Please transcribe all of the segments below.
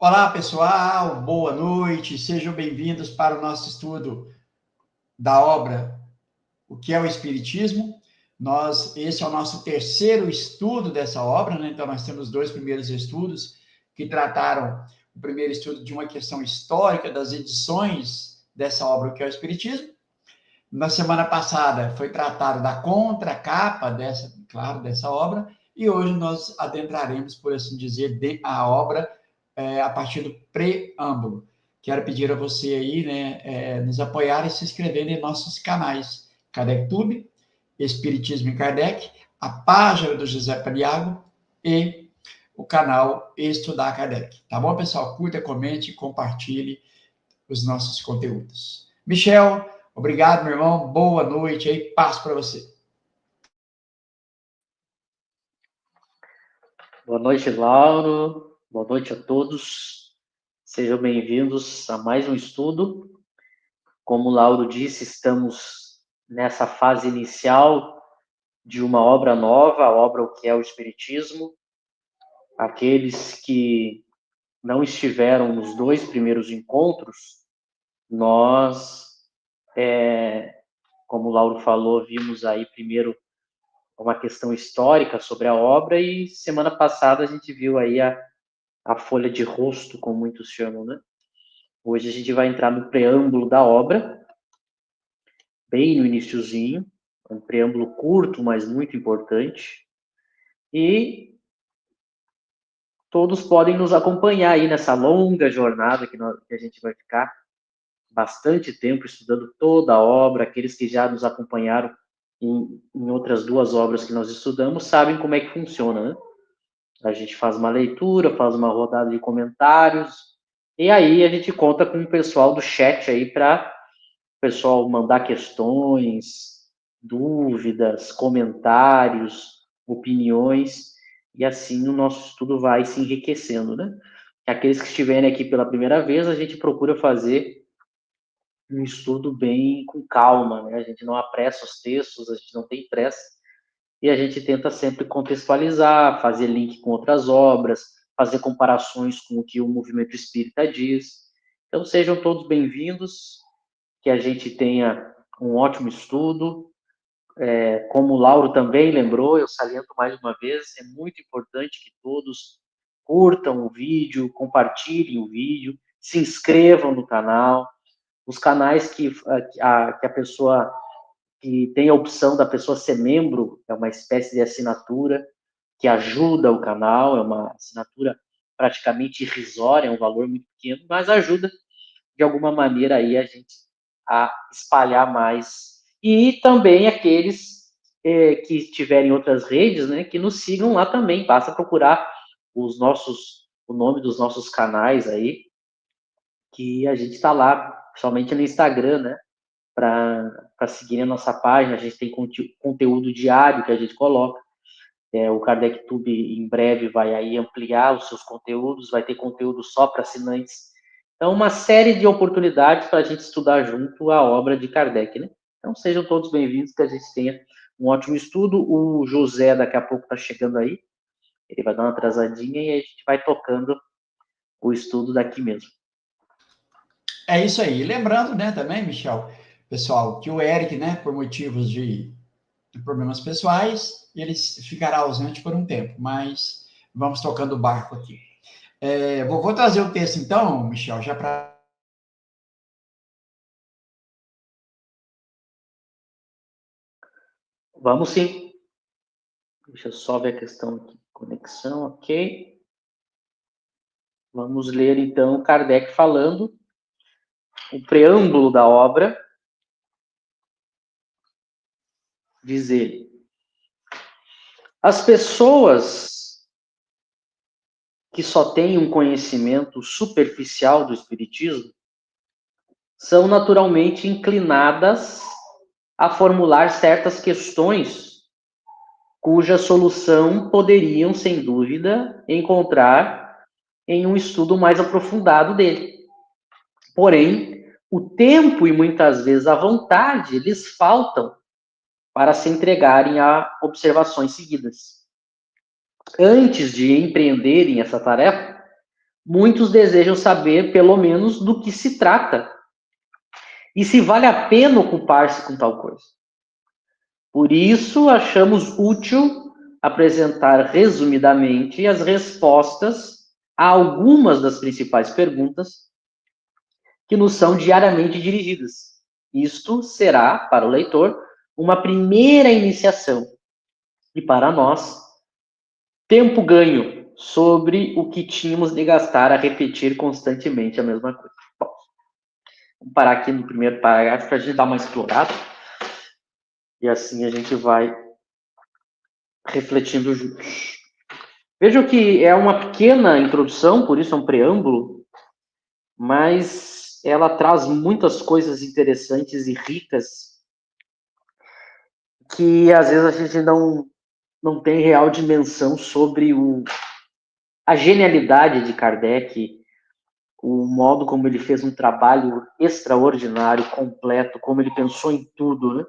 Olá, pessoal, boa noite, sejam bem-vindos para o nosso estudo da obra O que é o Espiritismo. Esse é o nosso terceiro estudo dessa obra, né? Então, nós temos dois primeiros estudos que trataram o primeiro estudo de uma questão histórica das edições dessa obra, O que é o Espiritismo. Na semana passada foi tratado da contracapa dessa obra, e hoje nós adentraremos, por assim dizer, a obra a partir do preâmbulo. Quero pedir a você aí, né, nos apoiar e se inscrever em nossos canais Kardec Tube, Espiritismo em Kardec, a página do José Paniago e o canal Estudar Kardec. Tá bom, pessoal? Curta, comente e compartilhe os nossos conteúdos. Michel, obrigado, meu irmão. Boa noite aí. Passo para você. Boa noite, Lauro. Boa noite a todos. Sejam bem-vindos a mais um estudo. Como o Lauro disse, estamos nessa fase inicial de uma obra nova, a obra O que é o Espiritismo. Aqueles que não estiveram nos dois primeiros encontros, nós, como o Lauro falou, vimos aí primeiro uma questão histórica sobre a obra e semana passada a gente viu aí a folha de rosto, como muitos chamam, né? Hoje a gente vai entrar no preâmbulo da obra, bem no iniciozinho, um preâmbulo curto, mas muito importante, e todos podem nos acompanhar aí nessa longa jornada que a gente vai ficar bastante tempo estudando toda a obra. Aqueles que já nos acompanharam em outras duas obras que nós estudamos sabem como é que funciona, né? A gente faz uma leitura, faz uma rodada de comentários, e aí a gente conta com o pessoal do chat aí para o pessoal mandar questões, dúvidas, comentários, opiniões, e assim o nosso estudo vai se enriquecendo, né? Aqueles que estiverem aqui pela primeira vez, a gente procura fazer um estudo bem com calma, né? A gente não apressa os textos, a gente não tem pressa, e a gente tenta sempre contextualizar, fazer link com outras obras, fazer comparações com o que o movimento espírita diz. Então, sejam todos bem-vindos, que a gente tenha um ótimo estudo. Como o Lauro também lembrou, eu saliento mais uma vez, é muito importante que todos curtam o vídeo, compartilhem o vídeo, se inscrevam no canal. Os canais que a pessoa que tem a opção da pessoa ser membro, é uma espécie de assinatura que ajuda o canal, é uma assinatura praticamente irrisória, é um valor muito pequeno, mas ajuda de alguma maneira aí a gente a espalhar mais. E também aqueles que estiverem em outras redes, né, que nos sigam lá também, basta procurar o nome dos nossos canais aí, que a gente está lá, principalmente no Instagram, né, para seguir a nossa página. A gente tem conteúdo diário que a gente coloca. O Kardec Tube em breve vai aí ampliar os seus conteúdos, vai ter conteúdo só para assinantes. Então, uma série de oportunidades para a gente estudar junto a obra de Kardec, né? Então, sejam todos bem-vindos, que a gente tenha um ótimo estudo. O José daqui a pouco está chegando aí, ele vai dar uma atrasadinha e a gente vai tocando o estudo daqui mesmo. É isso aí. Lembrando, né, também, Michel, pessoal, que o Eric, né, por motivos de problemas pessoais, ele ficará ausente por um tempo, mas vamos tocando o barco aqui. Vou trazer o texto, então, Michel, já para. Vamos sim. Deixa eu só ver a questão aqui. Conexão, ok. Vamos ler, então, Kardec falando o preâmbulo da obra. Diz ele: as pessoas que só têm um conhecimento superficial do Espiritismo são naturalmente inclinadas a formular certas questões cuja solução poderiam, sem dúvida, encontrar em um estudo mais aprofundado dele. Porém, o tempo e muitas vezes a vontade lhes faltam para se entregarem a observações seguidas. Antes de empreenderem essa tarefa, muitos desejam saber, pelo menos, do que se trata e se vale a pena ocupar-se com tal coisa. Por isso, achamos útil apresentar resumidamente as respostas a algumas das principais perguntas que nos são diariamente dirigidas. Isto será, para o leitor, uma primeira iniciação e, para nós, tempo ganho sobre o que tínhamos de gastar a repetir constantemente a mesma coisa. Bom, vamos parar aqui no primeiro parágrafo para a gente dar uma explorada e assim a gente vai refletindo juntos. Vejam que é uma pequena introdução, por isso é um preâmbulo, mas ela traz muitas coisas interessantes e ricas que às vezes a gente não tem real dimensão sobre a genialidade de Kardec, o modo como ele fez um trabalho extraordinário, completo, como ele pensou em tudo, né?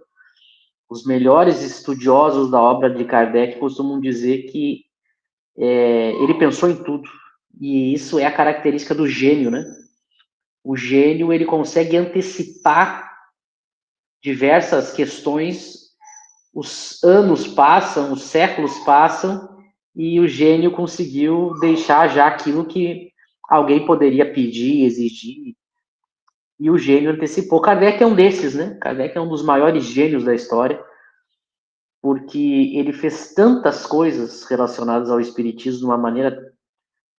Os melhores estudiosos da obra de Kardec costumam dizer que ele pensou em tudo. E isso é a característica do gênio, né? O gênio, ele consegue antecipar diversas questões, os anos passam, os séculos passam, e o gênio conseguiu deixar já aquilo que alguém poderia pedir, exigir, e o gênio antecipou. Kardec é um desses, né? Kardec é um dos maiores gênios da história, porque ele fez tantas coisas relacionadas ao espiritismo de uma maneira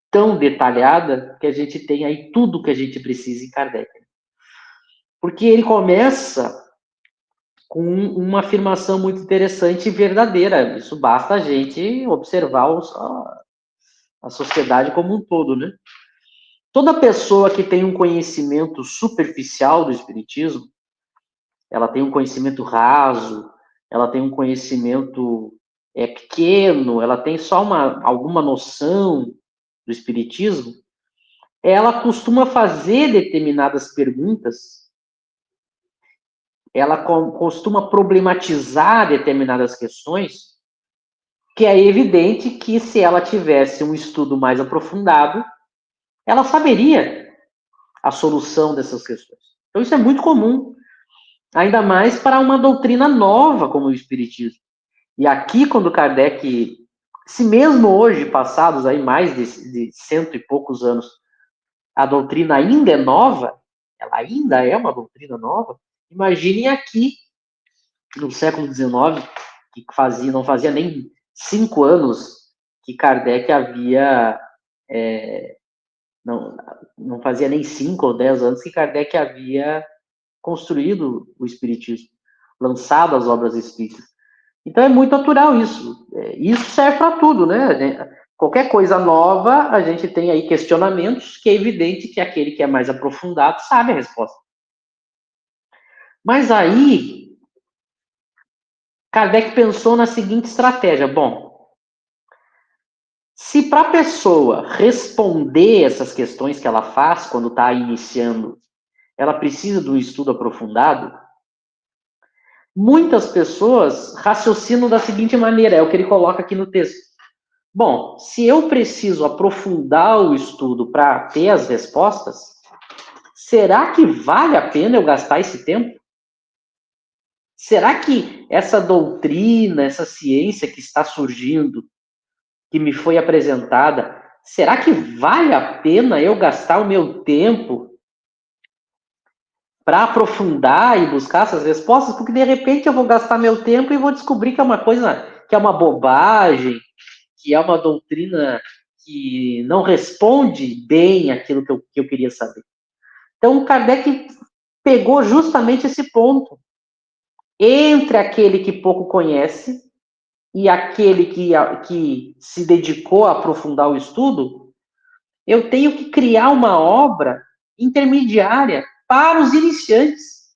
tão detalhada que a gente tem aí tudo que a gente precisa em Kardec. Porque ele começa com uma afirmação muito interessante e verdadeira. Isso basta a gente observar a sociedade como um todo, né? Toda pessoa que tem um conhecimento superficial do espiritismo, ela tem um conhecimento raso, ela tem um conhecimento pequeno, ela tem só alguma noção do espiritismo, ela costuma fazer determinadas perguntas, ela costuma problematizar determinadas questões, que é evidente que se ela tivesse um estudo mais aprofundado, ela saberia a solução dessas questões. Então isso é muito comum, ainda mais para uma doutrina nova como o Espiritismo. E aqui, quando Kardec, se mesmo hoje, passados aí mais de cento e poucos anos, a doutrina ainda é nova, ela ainda é uma doutrina nova, imaginem aqui, no século XIX, que não fazia nem 5 anos que Kardec havia... não fazia nem 5 ou 10 anos que Kardec havia construído o Espiritismo, lançado as obras espíritas. Então é muito natural isso. Isso serve para tudo, né? Qualquer coisa nova, a gente tem aí questionamentos que é evidente que aquele que é mais aprofundado sabe a resposta. Mas aí, Kardec pensou na seguinte estratégia. Bom, se para a pessoa responder essas questões que ela faz quando está iniciando, ela precisa de um estudo aprofundado, muitas pessoas raciocinam da seguinte maneira, é o que ele coloca aqui no texto. Bom, se eu preciso aprofundar o estudo para ter as respostas, será que vale a pena eu gastar esse tempo? Será que essa doutrina, essa ciência que está surgindo, que me foi apresentada, será que vale a pena eu gastar o meu tempo para aprofundar e buscar essas respostas? Porque de repente eu vou gastar meu tempo e vou descobrir que é uma coisa, que é uma bobagem, que é uma doutrina que não responde bem aquilo que eu queria saber. Então, Kardec pegou justamente esse ponto. Entre aquele que pouco conhece e aquele que se dedicou a aprofundar o estudo, eu tenho que criar uma obra intermediária para os iniciantes,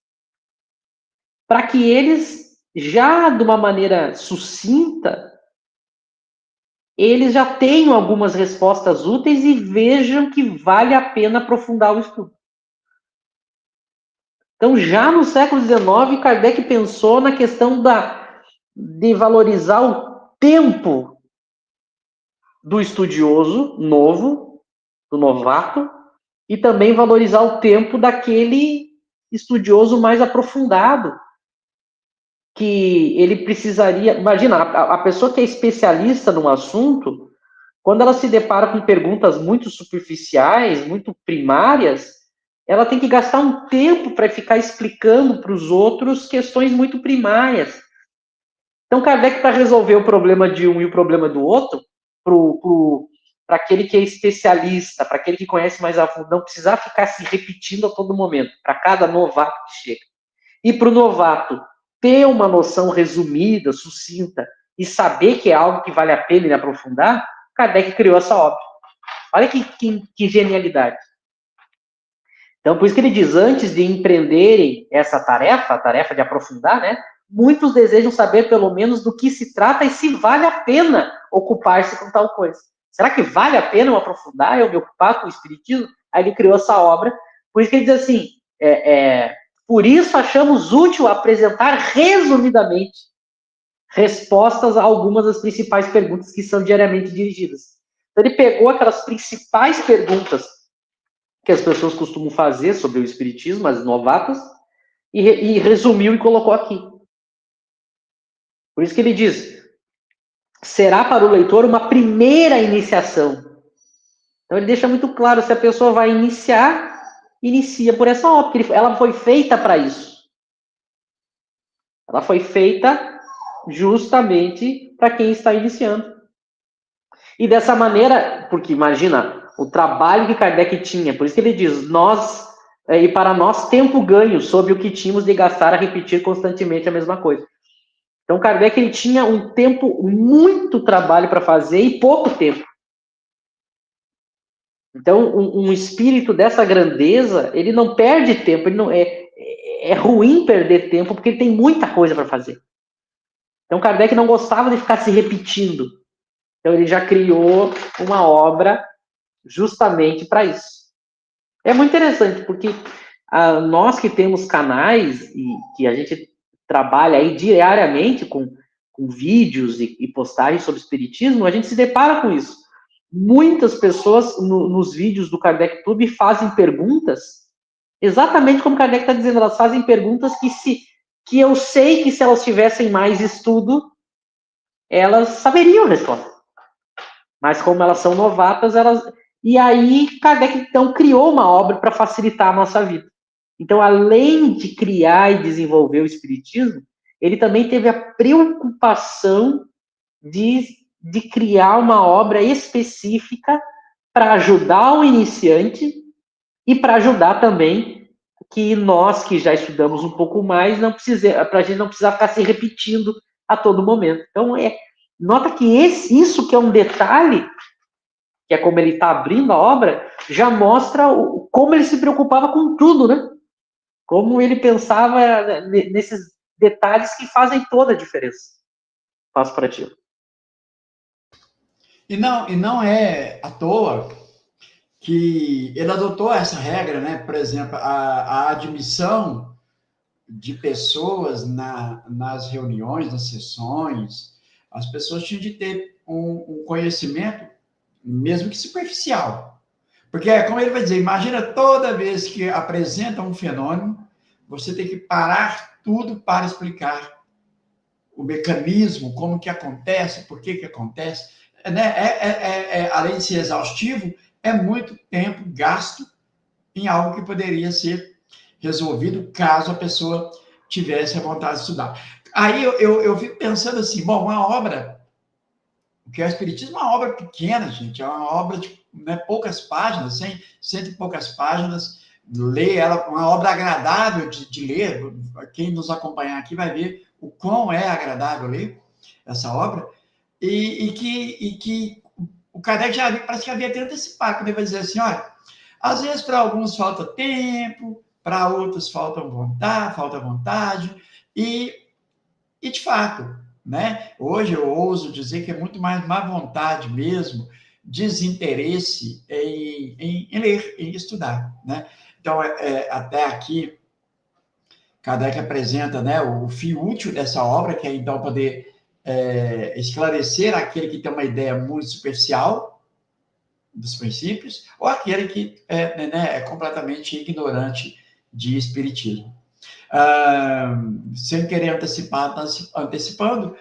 para que eles, já de uma maneira sucinta, eles já tenham algumas respostas úteis e vejam que vale a pena aprofundar o estudo. Então, já no século XIX, Kardec pensou na questão de valorizar o tempo do estudioso novo do novato, e também valorizar o tempo daquele estudioso mais aprofundado, que ele precisaria... Imagina, a pessoa que é especialista num assunto, quando ela se depara com perguntas muito superficiais, muito primárias, ela tem que gastar um tempo para ficar explicando para os outros questões muito primárias. Então, Kardec, para resolver o problema de um e o problema do outro, para aquele que é especialista, para aquele que conhece mais a fundo, não precisar ficar se repetindo a todo momento, para cada novato que chega. E para o novato ter uma noção resumida, sucinta, e saber que é algo que vale a pena ele aprofundar, Kardec criou essa obra. Olha que genialidade. Então, por isso que ele diz, antes de empreenderem essa tarefa, a tarefa de aprofundar, né? Muitos desejam saber pelo menos do que se trata e se vale a pena ocupar-se com tal coisa. Será que vale a pena eu aprofundar, eu me ocupar com o Espiritismo? Aí ele criou essa obra. Por isso que ele diz assim, por isso achamos útil apresentar resumidamente respostas a algumas das principais perguntas que são diariamente dirigidas. Então ele pegou aquelas principais perguntas que as pessoas costumam fazer sobre o Espiritismo, as novatas, e resumiu e colocou aqui. Por isso que ele diz, será para o leitor uma primeira iniciação. Então ele deixa muito claro, se a pessoa vai iniciar, inicia por essa obra, porque ela foi feita para isso. Ela foi feita justamente para quem está iniciando. E dessa maneira, porque imagina, o trabalho que Kardec tinha, por isso que ele diz, e para nós, tempo ganho sobre o que tínhamos de gastar a repetir constantemente a mesma coisa. Então, Kardec ele tinha um tempo, muito trabalho para fazer e pouco tempo. Então, um espírito dessa grandeza, ele não perde tempo, ele não é ruim perder tempo, porque ele tem muita coisa para fazer. Então, Kardec não gostava de ficar se repetindo. Então, ele já criou uma obra justamente para isso. É muito interessante, porque nós que temos canais e que a gente trabalha aí diariamente com vídeos e postagens sobre espiritismo, a gente se depara com isso. Muitas pessoas nos vídeos do Kardec Club fazem perguntas, exatamente como Kardec está dizendo, elas fazem perguntas que eu sei que se elas tivessem mais estudo, elas saberiam a resposta. Mas como elas são novatas, E aí, Kardec, então, criou uma obra para facilitar a nossa vida. Então, além de criar e desenvolver o Espiritismo, ele também teve a preocupação de criar uma obra específica para ajudar o iniciante e para ajudar também que nós, que já estudamos um pouco mais, para a gente não precisar ficar se repetindo a todo momento. Então, nota que isso que é um detalhe, que é como ele está abrindo a obra, já mostra como ele se preocupava com tudo, né? Como ele pensava nesses detalhes que fazem toda a diferença. Passo para ti. E não é à toa que ele adotou essa regra, né? Por exemplo, a admissão de pessoas nas reuniões, nas sessões, as pessoas tinham de ter um conhecimento, mesmo que superficial. Porque, como ele vai dizer, imagina toda vez que apresenta um fenômeno, você tem que parar tudo para explicar o mecanismo, como que acontece, por que acontece. Né? Além de ser exaustivo, é muito tempo gasto em algo que poderia ser resolvido caso a pessoa tivesse a vontade de estudar. Aí eu fico pensando assim, bom, uma obra, porque o Espiritismo é uma obra pequena, gente, é uma obra de poucas páginas, cento e poucas páginas, ler ela, uma obra agradável de ler, quem nos acompanhar aqui vai ver o quão é agradável ler essa obra, e que o Kardec já parece que havia até antecipado, quando ele vai dizer assim, olha, às vezes para alguns falta tempo, para outros falta vontade, e de fato, né? Hoje eu ouso dizer que é muito mais má vontade mesmo, desinteresse em ler, em estudar, né? Então, até aqui, Kardec apresenta, né, o fim útil dessa obra, que é então poder esclarecer aquele que tem uma ideia muito superficial, dos princípios, ou aquele que é completamente ignorante de espiritismo. Sem querer antecipando,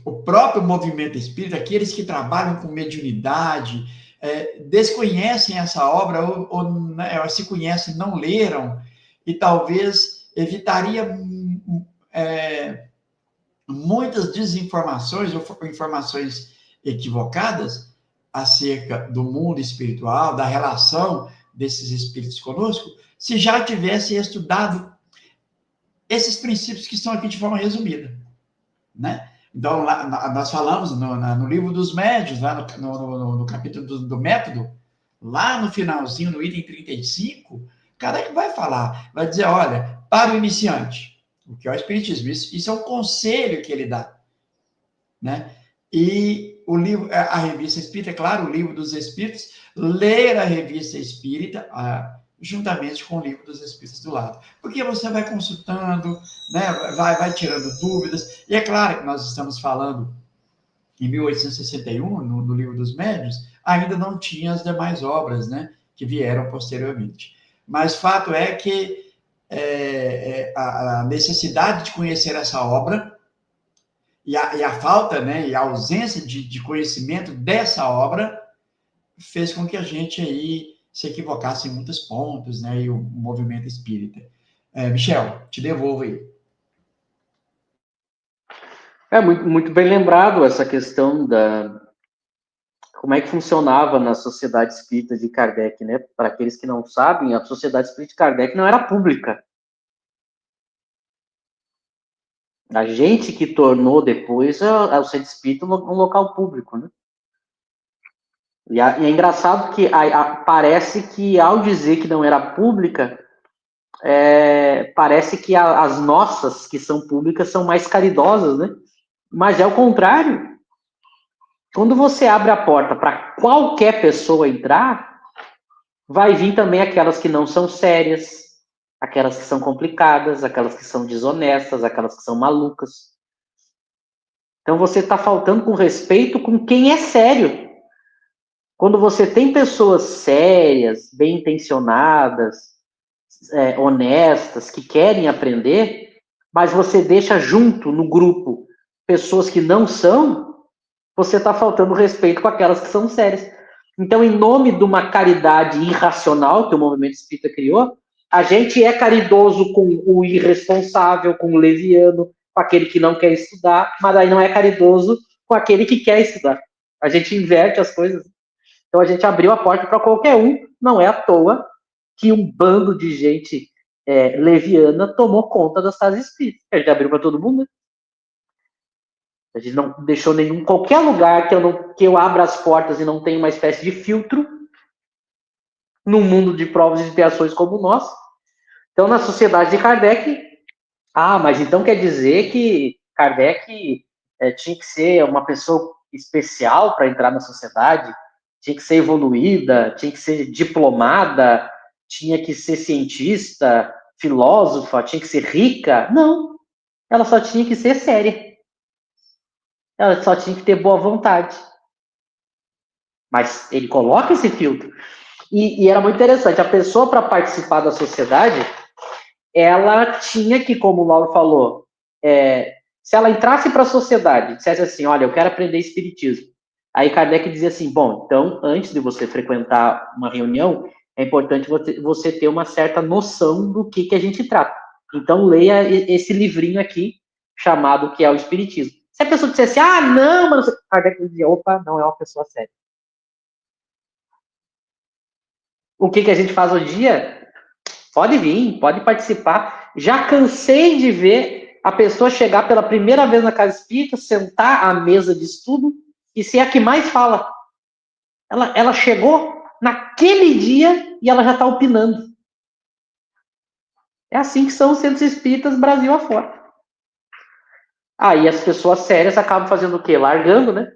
o próprio movimento espírita, aqueles que trabalham com mediunidade, desconhecem essa obra, ou se conhecem, não leram, e talvez evitaria muitas desinformações ou informações equivocadas acerca do mundo espiritual, da relação desses espíritos conosco, se já tivessem estudado esses princípios que estão aqui de forma resumida, né? Então, nós falamos no livro dos médiuns, lá no capítulo do método, lá no finalzinho, no item 35, Kardec vai falar, vai dizer, olha, para o iniciante, o que é o espiritismo, isso é um conselho que ele dá, né? E o livro, a revista espírita, é claro, o livro dos espíritos, ler a revista espírita, juntamente com o livro dos espíritos do lado. Porque você vai consultando, né, vai tirando dúvidas, e é claro que nós estamos falando em 1861, no livro dos médiuns, ainda não tinha as demais obras, né, que vieram posteriormente. Mas fato é que a necessidade de conhecer essa obra e a falta, né, e a ausência de conhecimento dessa obra fez com que a gente aí se equivocasse em muitos pontos, né, e o movimento espírita. Michel, te devolvo aí. Muito, muito bem lembrado essa questão da como é que funcionava na Sociedade Espírita de Kardec, né? Para aqueles que não sabem, a Sociedade Espírita de Kardec não era pública. A gente que tornou depois o Centro Espírita um local público, né? E é engraçado que parece que ao dizer que não era pública, parece que as nossas, que são públicas, são mais caridosas, né? Mas é o contrário. Quando você abre a porta para qualquer pessoa entrar, vai vir também aquelas que não são sérias, aquelas que são complicadas, aquelas que são desonestas, aquelas que são malucas. Então você está faltando com respeito com quem é sério. Quando você tem pessoas sérias, bem intencionadas, honestas, que querem aprender, mas você deixa junto no grupo pessoas que não são, você está faltando respeito com aquelas que são sérias. Então, em nome de uma caridade irracional que o movimento espírita criou, a gente é caridoso com o irresponsável, com o leviano, com aquele que não quer estudar, mas aí não é caridoso com aquele que quer estudar. A gente inverte as coisas. Então, a gente abriu a porta para qualquer um, não é à toa que um bando de gente leviana tomou conta das casas espíritas. A gente abriu para todo mundo, né? A gente não deixou qualquer lugar que eu abra as portas e não tenha uma espécie de filtro num mundo de provas e expiações como o nosso. Então, na Sociedade de Kardec, mas então quer dizer que Kardec tinha que ser uma pessoa especial para entrar na sociedade, tinha que ser evoluída, tinha que ser diplomada, tinha que ser cientista, filósofa, tinha que ser rica. Não, ela só tinha que ser séria. Ela só tinha que ter boa vontade. Mas ele coloca esse filtro. E era muito interessante. A pessoa, para participar da sociedade, ela tinha que, como o Lauro falou, se ela entrasse para a sociedade, dissesse assim, olha, eu quero aprender espiritismo. Aí Kardec dizia assim, bom, então, antes de você frequentar uma reunião, é importante você ter uma certa noção do que a gente trata. Então, leia esse livrinho aqui, chamado que é o Espiritismo. Se a pessoa dissesse, não, mas Kardec dizia, opa, não é uma pessoa séria. O que a gente faz hoje em dia? Pode vir, pode participar. Já cansei de ver a pessoa chegar pela primeira vez na casa espírita, sentar à mesa de estudo e ser a que mais fala. Ela chegou naquele dia e ela já está opinando. É assim que são os centros espíritas Brasil afora. Aí as pessoas sérias acabam fazendo o quê? Largando, né?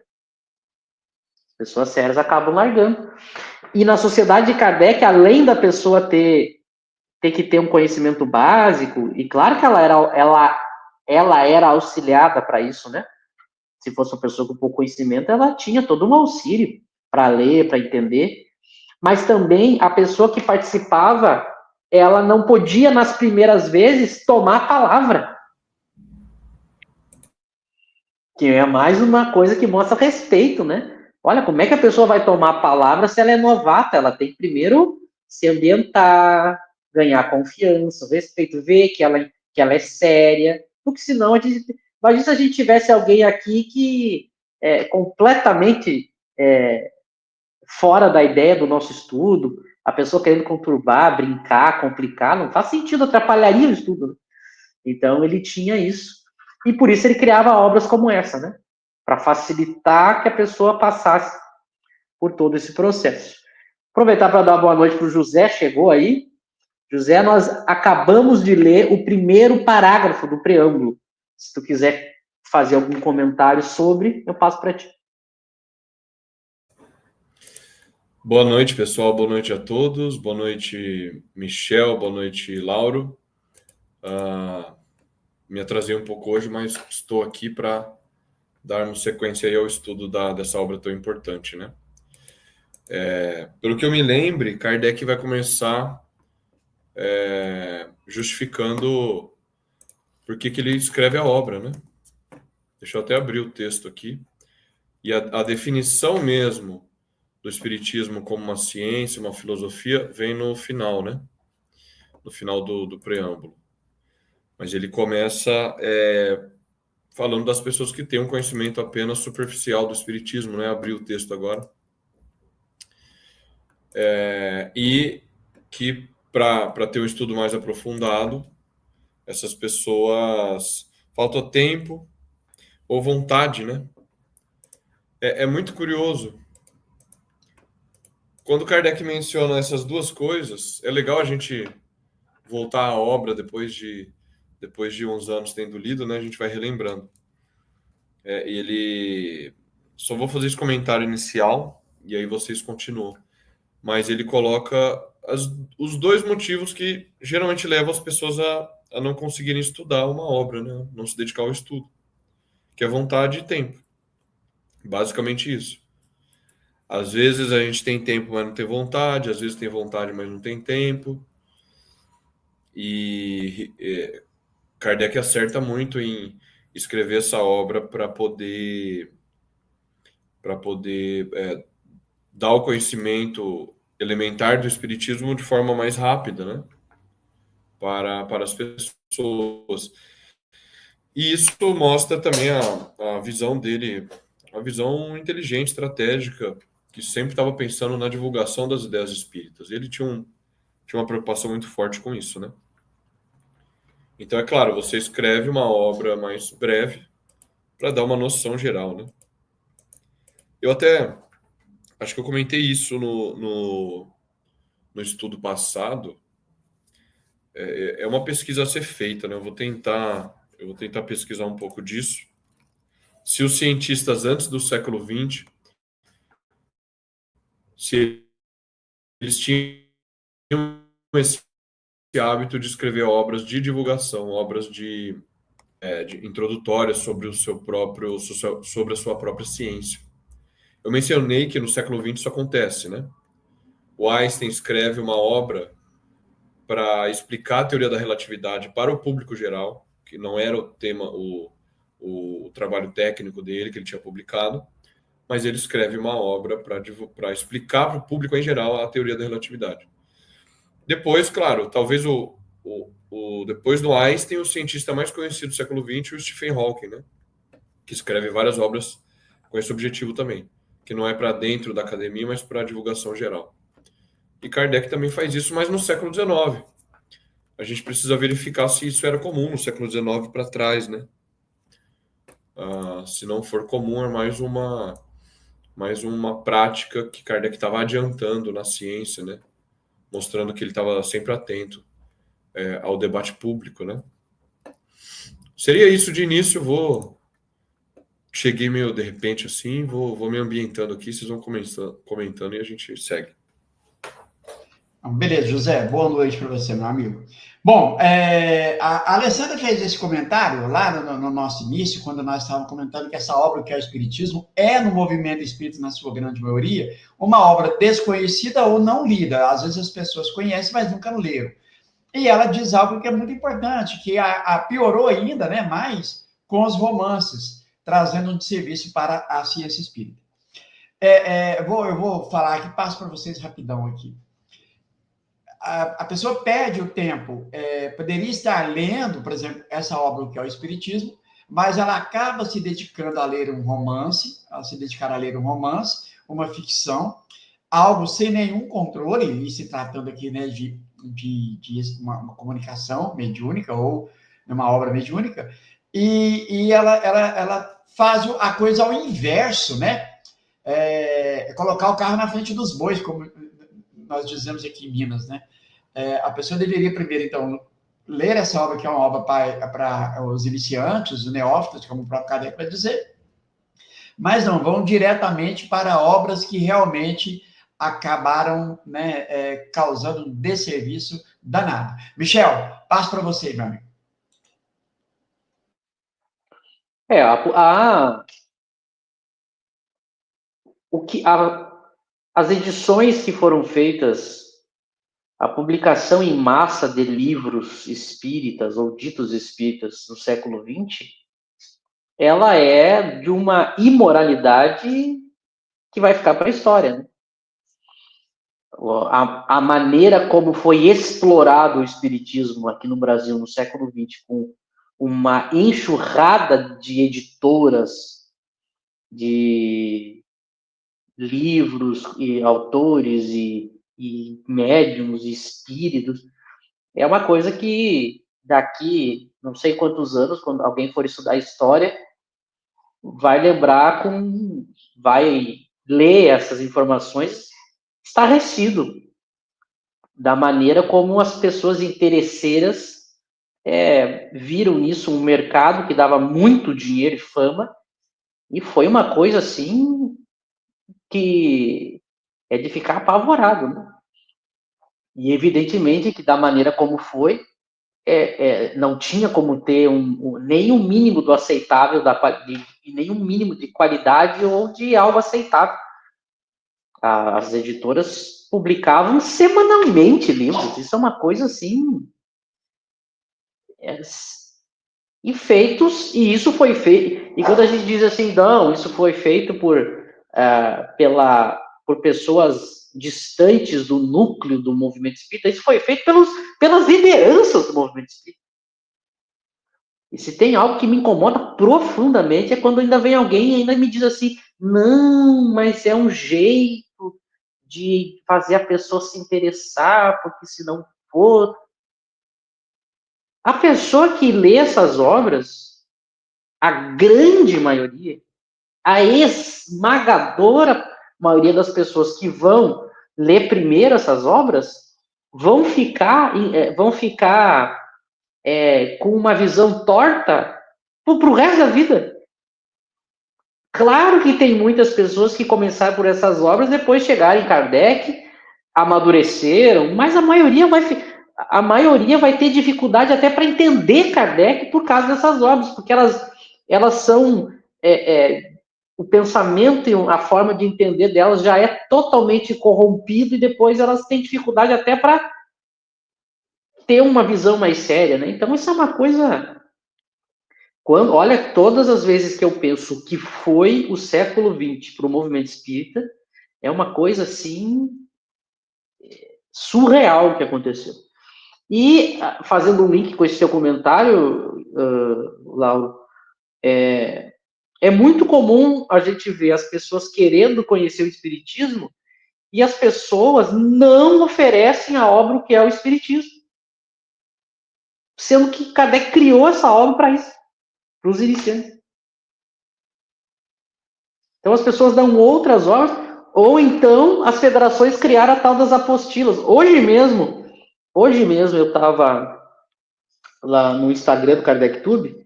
As pessoas sérias acabam largando. E na Sociedade de Kardec, além da pessoa ter que ter um conhecimento básico, e claro que ela era auxiliada para isso, né? se fosse uma pessoa com pouco conhecimento, ela tinha todo um auxílio para ler, para entender, mas também a pessoa que participava, ela não podia, nas primeiras vezes, tomar a palavra. Que é mais uma coisa que mostra respeito, né? Olha, como é que a pessoa vai tomar a palavra se ela é novata? Ela tem que primeiro se ambientar, ganhar confiança, respeito, ver que ela é séria, porque senão imagina se a gente tivesse alguém aqui que é completamente fora da ideia do nosso estudo, a pessoa querendo conturbar, brincar, complicar, não faz sentido, atrapalharia o estudo, né? Então ele tinha isso. E por isso ele criava obras como essa, né? Para facilitar que a pessoa passasse por todo esse processo. Aproveitar para dar uma boa noite para o José, chegou aí. José, nós acabamos de ler o primeiro parágrafo do preâmbulo. Se tu quiser fazer algum comentário sobre, eu passo para ti. Boa noite, pessoal. Boa noite a todos. Boa noite, Michel. Boa noite, Lauro. Me atrasei um pouco hoje, mas estou aqui para darmos sequência aí ao estudo dessa obra tão importante, né? Pelo que eu me lembre, Kardec vai começar justificando por que ele escreve a obra, né? Deixa eu até abrir o texto aqui. E a definição mesmo do Espiritismo como uma ciência, uma filosofia, vem no final, né? No final do preâmbulo. Mas ele começa falando das pessoas que têm um conhecimento apenas superficial do Espiritismo, né? Abri o texto agora. E que, para ter um estudo mais aprofundado, essas pessoas falta tempo ou vontade, né? É muito curioso. Quando Kardec menciona essas duas coisas, é legal a gente voltar à obra depois de uns anos tendo lido, né? A gente vai relembrando. Ele... Só vou fazer esse comentário inicial e aí vocês continuam. Mas ele coloca os dois motivos que geralmente levam as pessoas a não conseguirem estudar uma obra, né? Não se dedicar ao estudo, que é vontade e tempo. Basicamente isso. Às vezes a gente tem tempo, mas não tem vontade. Às vezes tem vontade, mas não tem tempo. E Kardec acerta muito em escrever essa obra para poder dar o conhecimento elementar do Espiritismo de forma mais rápida, né? Para as pessoas. E isso mostra também a visão dele, a visão inteligente, estratégica, que sempre estava pensando na divulgação das ideias espíritas. Ele tinha uma preocupação muito forte com isso, né? Então, é claro, você escreve uma obra mais breve para dar uma noção geral, né? Eu até acho que eu comentei isso no estudo passado. É uma pesquisa a ser feita, né? Eu vou tentar pesquisar um pouco disso. Se os cientistas antes do século XX, se eles tinham esse hábito de escrever obras de divulgação, obras de introdutórias sobre sobre a sua própria ciência. Eu mencionei que no século XX isso acontece, né? O Einstein escreve uma obra para explicar a teoria da relatividade para o público geral, que não era o tema, o trabalho técnico dele que ele tinha publicado, mas ele escreve uma obra para explicar para o público em geral a teoria da relatividade. Depois, claro, talvez depois do Einstein, o cientista mais conhecido do século XX é o Stephen Hawking, né? Que escreve várias obras com esse objetivo também, que não é para dentro da academia, mas para a divulgação geral. E Kardec também faz isso, mas no século XIX. A gente precisa verificar se isso era comum no século XIX para trás, né? Se não for comum, é mais uma prática que Kardec estava adiantando na ciência, né? Mostrando que ele estava sempre atento ao debate público, né? Seria isso de início. Cheguei meio de repente assim, vou me ambientando aqui, vocês vão comentando e a gente segue. Beleza, José, boa noite para você, meu amigo. Bom, a Alessandra fez esse comentário lá no nosso início, quando nós estávamos comentando que essa obra, que é o Espiritismo, é no movimento espírita, na sua grande maioria, uma obra desconhecida ou não lida. Às vezes as pessoas conhecem, mas nunca leram. E ela diz algo que é muito importante, que piorou ainda, né, mais com os romances, trazendo um desserviço para a ciência espírita. Eu vou falar aqui, passo para vocês rapidão aqui. A pessoa perde o tempo, poderia estar lendo, por exemplo, essa obra que é o Espiritismo, mas ela acaba se dedicando a ler um romance, uma ficção, algo sem nenhum controle, e se tratando aqui, né, de uma comunicação mediúnica ou uma obra mediúnica, e ela faz a coisa ao inverso, né? Colocar o carro na frente dos bois, como nós dizemos aqui em Minas, né? A pessoa deveria primeiro, então, ler essa obra, que é uma obra para os iniciantes, os neófitos, como o próprio Kardec vai dizer, mas não, vão diretamente para obras que realmente acabaram, né, causando um desserviço danado. Michel, passo para você, meu amigo. As edições que foram feitas, a publicação em massa de livros espíritas ou ditos espíritas no século XX, ela é de uma imoralidade que vai ficar para a história, né? A maneira como foi explorado o espiritismo aqui no Brasil no século XX, com uma enxurrada de editoras, de livros e autores e médiums e espíritos, é uma coisa que daqui não sei quantos anos, quando alguém for estudar história, vai lembrar vai ler essas informações estarrecido da maneira como as pessoas interesseiras viram nisso um mercado que dava muito dinheiro e fama, e foi uma coisa assim que é de ficar apavorado, né? E evidentemente que da maneira como foi, não tinha como ter nem um mínimo do aceitável, nem um mínimo de qualidade ou de algo aceitável. As editoras publicavam semanalmente livros, isso é uma coisa assim. E isso foi feito, e quando a gente diz assim, não, isso foi feito por pessoas distantes do núcleo do movimento espírita, isso foi feito pelas lideranças do movimento espírita. E se tem algo que me incomoda profundamente é quando ainda vem alguém e ainda me diz assim, não, mas é um jeito de fazer a pessoa se interessar, porque se não for... A pessoa que lê essas obras, a grande maioria, a esmagadora maioria das pessoas que vão ler primeiro essas obras, vão ficar com uma visão torta pro resto da vida. Claro que tem muitas pessoas que começaram por essas obras, depois chegaram em Kardec, amadureceram, mas a maioria vai ter dificuldade até para entender Kardec por causa dessas obras, porque elas são... o pensamento e a forma de entender delas já é totalmente corrompido e depois elas têm dificuldade até para ter uma visão mais séria, né? Então, isso é uma coisa... Olha, todas as vezes que eu penso que foi o século XX para o movimento espírita, é uma coisa, assim, surreal que aconteceu. E, fazendo um link com esse seu comentário, Lauro, é muito comum a gente ver as pessoas querendo conhecer o espiritismo e as pessoas não oferecem a obra que é o espiritismo. Sendo que Kardec criou essa obra para isso, para os iniciantes. Então as pessoas dão outras obras, ou então as federações criaram a tal das apostilas. Hoje mesmo eu estava lá no Instagram do KardecTube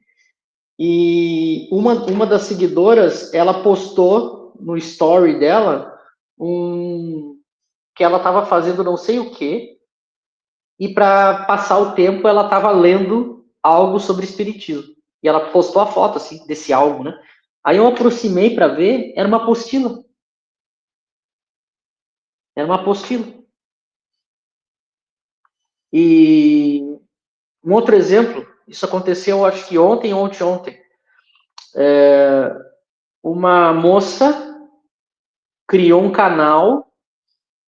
e uma das seguidoras, ela postou no story dela que ela estava fazendo não sei o quê, e para passar o tempo ela estava lendo algo sobre espiritismo. E ela postou a foto assim desse algo, né? Aí eu aproximei para ver, era uma apostila. Era uma apostila. E um outro exemplo, isso aconteceu acho que ontem. Uma moça criou um canal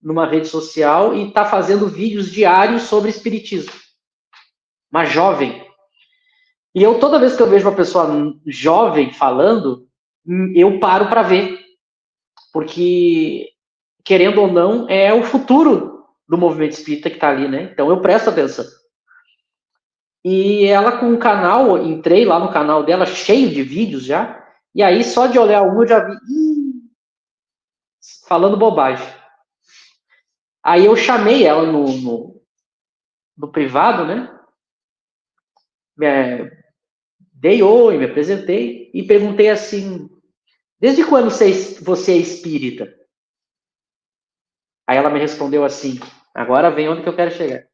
numa rede social e está fazendo vídeos diários sobre espiritismo. Uma jovem. E eu, toda vez que eu vejo uma pessoa jovem falando, eu paro para ver. Porque, querendo ou não, é o futuro do movimento espírita que está ali, né? Então eu presto atenção. E ela com um canal, entrei lá no canal dela, cheio de vídeos já, e aí só de olhar um eu já vi, falando bobagem. Aí eu chamei ela no privado, né? Dei oi, me apresentei e perguntei assim, desde quando você é espírita? Aí ela me respondeu assim, agora vem onde que eu quero chegar.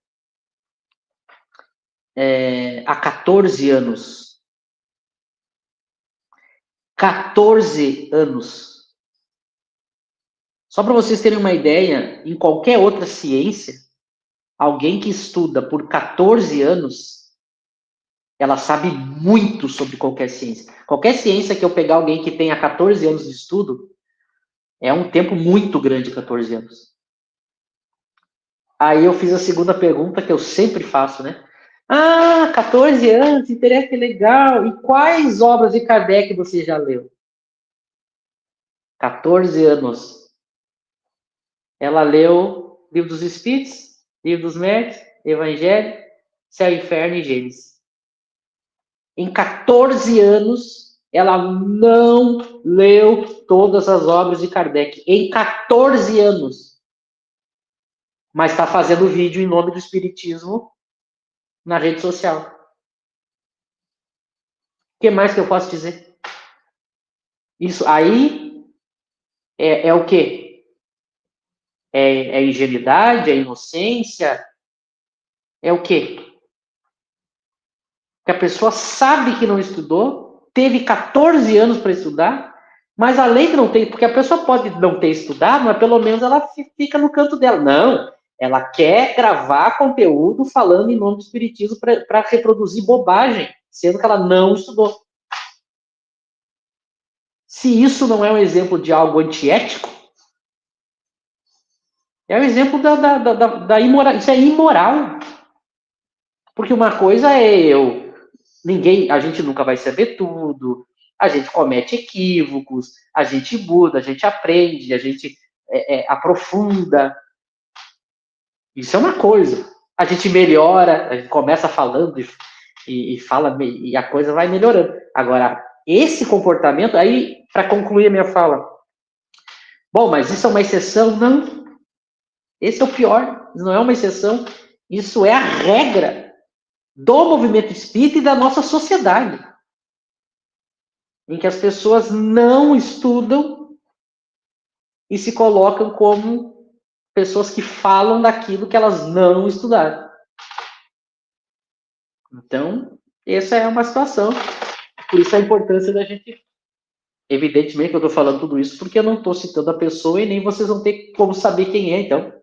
Há 14 anos. 14 anos. Só para vocês terem uma ideia, em qualquer outra ciência, alguém que estuda por 14 anos, ela sabe muito sobre qualquer ciência. Qualquer ciência que eu pegar alguém que tenha 14 anos de estudo, é um tempo muito grande, 14 anos. Aí eu fiz a segunda pergunta que eu sempre faço, né? 14 anos, interessa, que legal. E quais obras de Kardec você já leu? 14 anos. Ela leu Livro dos Espíritos, Livro dos Médiuns, Evangelho, Céu, Inferno e Gênesis. Em 14 anos, ela não leu todas as obras de Kardec. Em 14 anos. Mas está fazendo vídeo em nome do Espiritismo na rede social. O que mais que eu posso dizer? Isso aí é o quê? É ingenuidade? É inocência? É o quê? Que a pessoa sabe que não estudou, teve 14 anos para estudar, mas além de não ter, porque a pessoa pode não ter estudado, mas pelo menos ela fica no canto dela. Não, ela quer gravar conteúdo falando em nome do Espiritismo para reproduzir bobagem, sendo que ela não estudou. Se isso não é um exemplo de algo antiético, é um exemplo da imoral. Isso é imoral. Porque uma coisa é a gente nunca vai saber tudo, a gente comete equívocos, a gente muda, a gente aprende, a gente aprofunda. Isso é uma coisa. A gente melhora, a gente começa falando e fala, e a coisa vai melhorando. Agora, esse comportamento, aí, para concluir a minha fala, bom, mas isso é uma exceção? Não. Esse é o pior. Isso não é uma exceção. Isso é a regra do movimento espírita e da nossa sociedade. Em que as pessoas não estudam e se colocam como pessoas que falam daquilo que elas não estudaram. Então, essa é uma situação. Por isso a importância da gente... Evidentemente que eu estou falando tudo isso porque eu não estou citando a pessoa e nem vocês vão ter como saber quem é. Então,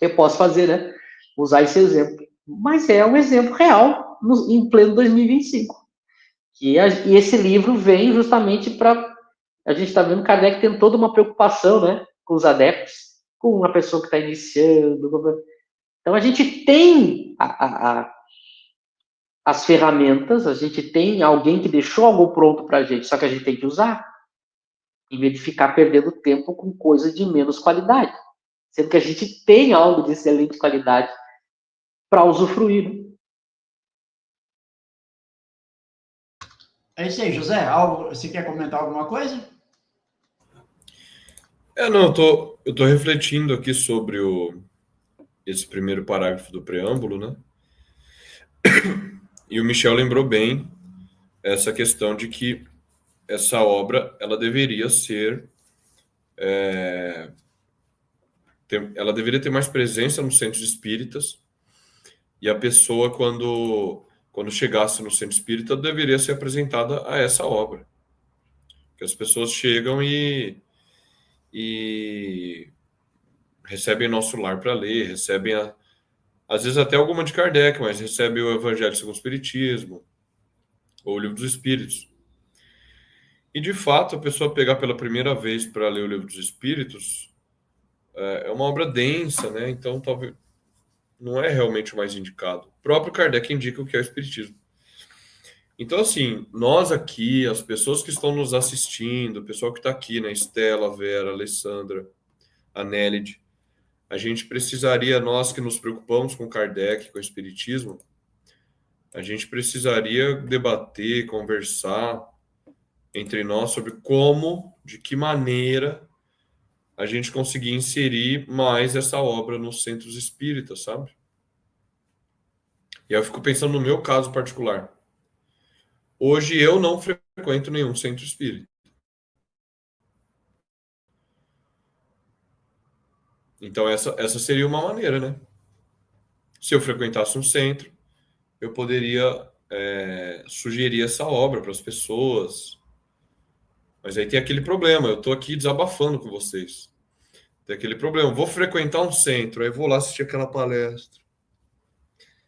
eu posso fazer, né? Usar esse exemplo. Mas é um exemplo real em pleno 2025. E esse livro vem justamente para... A gente está vendo que Kardec tem toda uma preocupação, né? Com os adeptos, com uma pessoa que está iniciando. Então, a gente tem as ferramentas, a gente tem alguém que deixou algo pronto para a gente, só que a gente tem que usar, em vez de ficar perdendo tempo com coisa de menos qualidade. Sendo que a gente tem algo de excelente qualidade para usufruir. Né? É isso aí, José. Você quer comentar alguma coisa? Não, eu tô refletindo aqui sobre esse primeiro parágrafo do preâmbulo, né? E o Michel lembrou bem essa questão de que essa obra ela deveria ser ela deveria ter mais presença nos centros espíritas, e a pessoa, quando chegasse no centro espírita, deveria ser apresentada a essa obra. Que as pessoas chegam e recebem nosso lar para ler, recebem, às vezes até alguma de Kardec, mas recebem o Evangelho segundo o Espiritismo, ou o Livro dos Espíritos. E, de fato, a pessoa pegar pela primeira vez para ler o Livro dos Espíritos é uma obra densa, né? Então, talvez não é realmente o mais indicado. O próprio Kardec indica o que é o Espiritismo. Então, assim, nós aqui, as pessoas que estão nos assistindo, o pessoal que está aqui, né? Estela, a Vera, a Alessandra, a Nélide, a gente precisaria, nós que nos preocupamos com Kardec, com o Espiritismo, a gente precisaria debater, conversar entre nós sobre como, de que maneira a gente conseguir inserir mais essa obra nos centros espíritas, sabe? E aí eu fico pensando no meu caso particular. Hoje eu não frequento nenhum centro espírita. Então essa seria uma maneira, né? Se eu frequentasse um centro, eu poderia sugerir essa obra para as pessoas. Mas aí tem aquele problema, eu estou aqui desabafando com vocês. Tem aquele problema, vou frequentar um centro, aí vou lá assistir aquela palestra.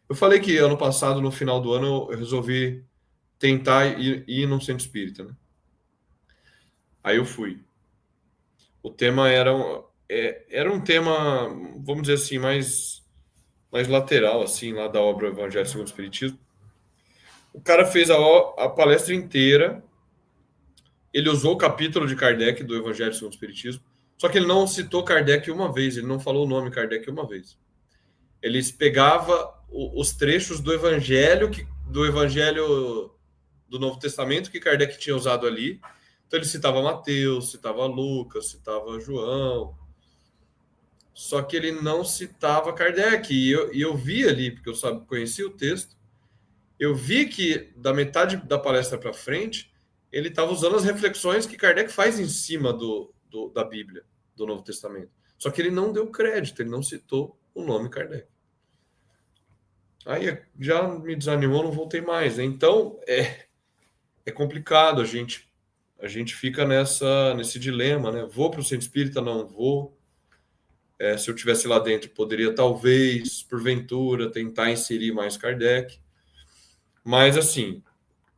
Eu falei que ano passado, no final do ano, eu resolvi tentar ir num centro espírita, né? Aí eu fui. O tema era um tema, vamos dizer assim, mais lateral, assim, lá da obra Evangelho segundo o Espiritismo. O cara fez a palestra inteira, ele usou o capítulo de Kardec do Evangelho segundo o Espiritismo, só que ele não citou Kardec uma vez, ele não falou o nome Kardec uma vez. Ele pegava os trechos do Evangelho do Novo Testamento que Kardec tinha usado ali. Então ele citava Mateus, citava Lucas, citava João. Só que ele não citava Kardec. E eu vi ali, porque eu conhecia o texto, eu vi que da metade da palestra para frente, ele estava usando as reflexões que Kardec faz em cima da Bíblia, do Novo Testamento. Só que ele não deu crédito, ele não citou o nome Kardec. Aí já me desanimou, não voltei mais, né? Então é complicado, a gente fica nesse dilema, né? Vou para o centro espírita, não vou. Se eu tivesse lá dentro, poderia talvez, porventura, tentar inserir mais Kardec. Mas, assim,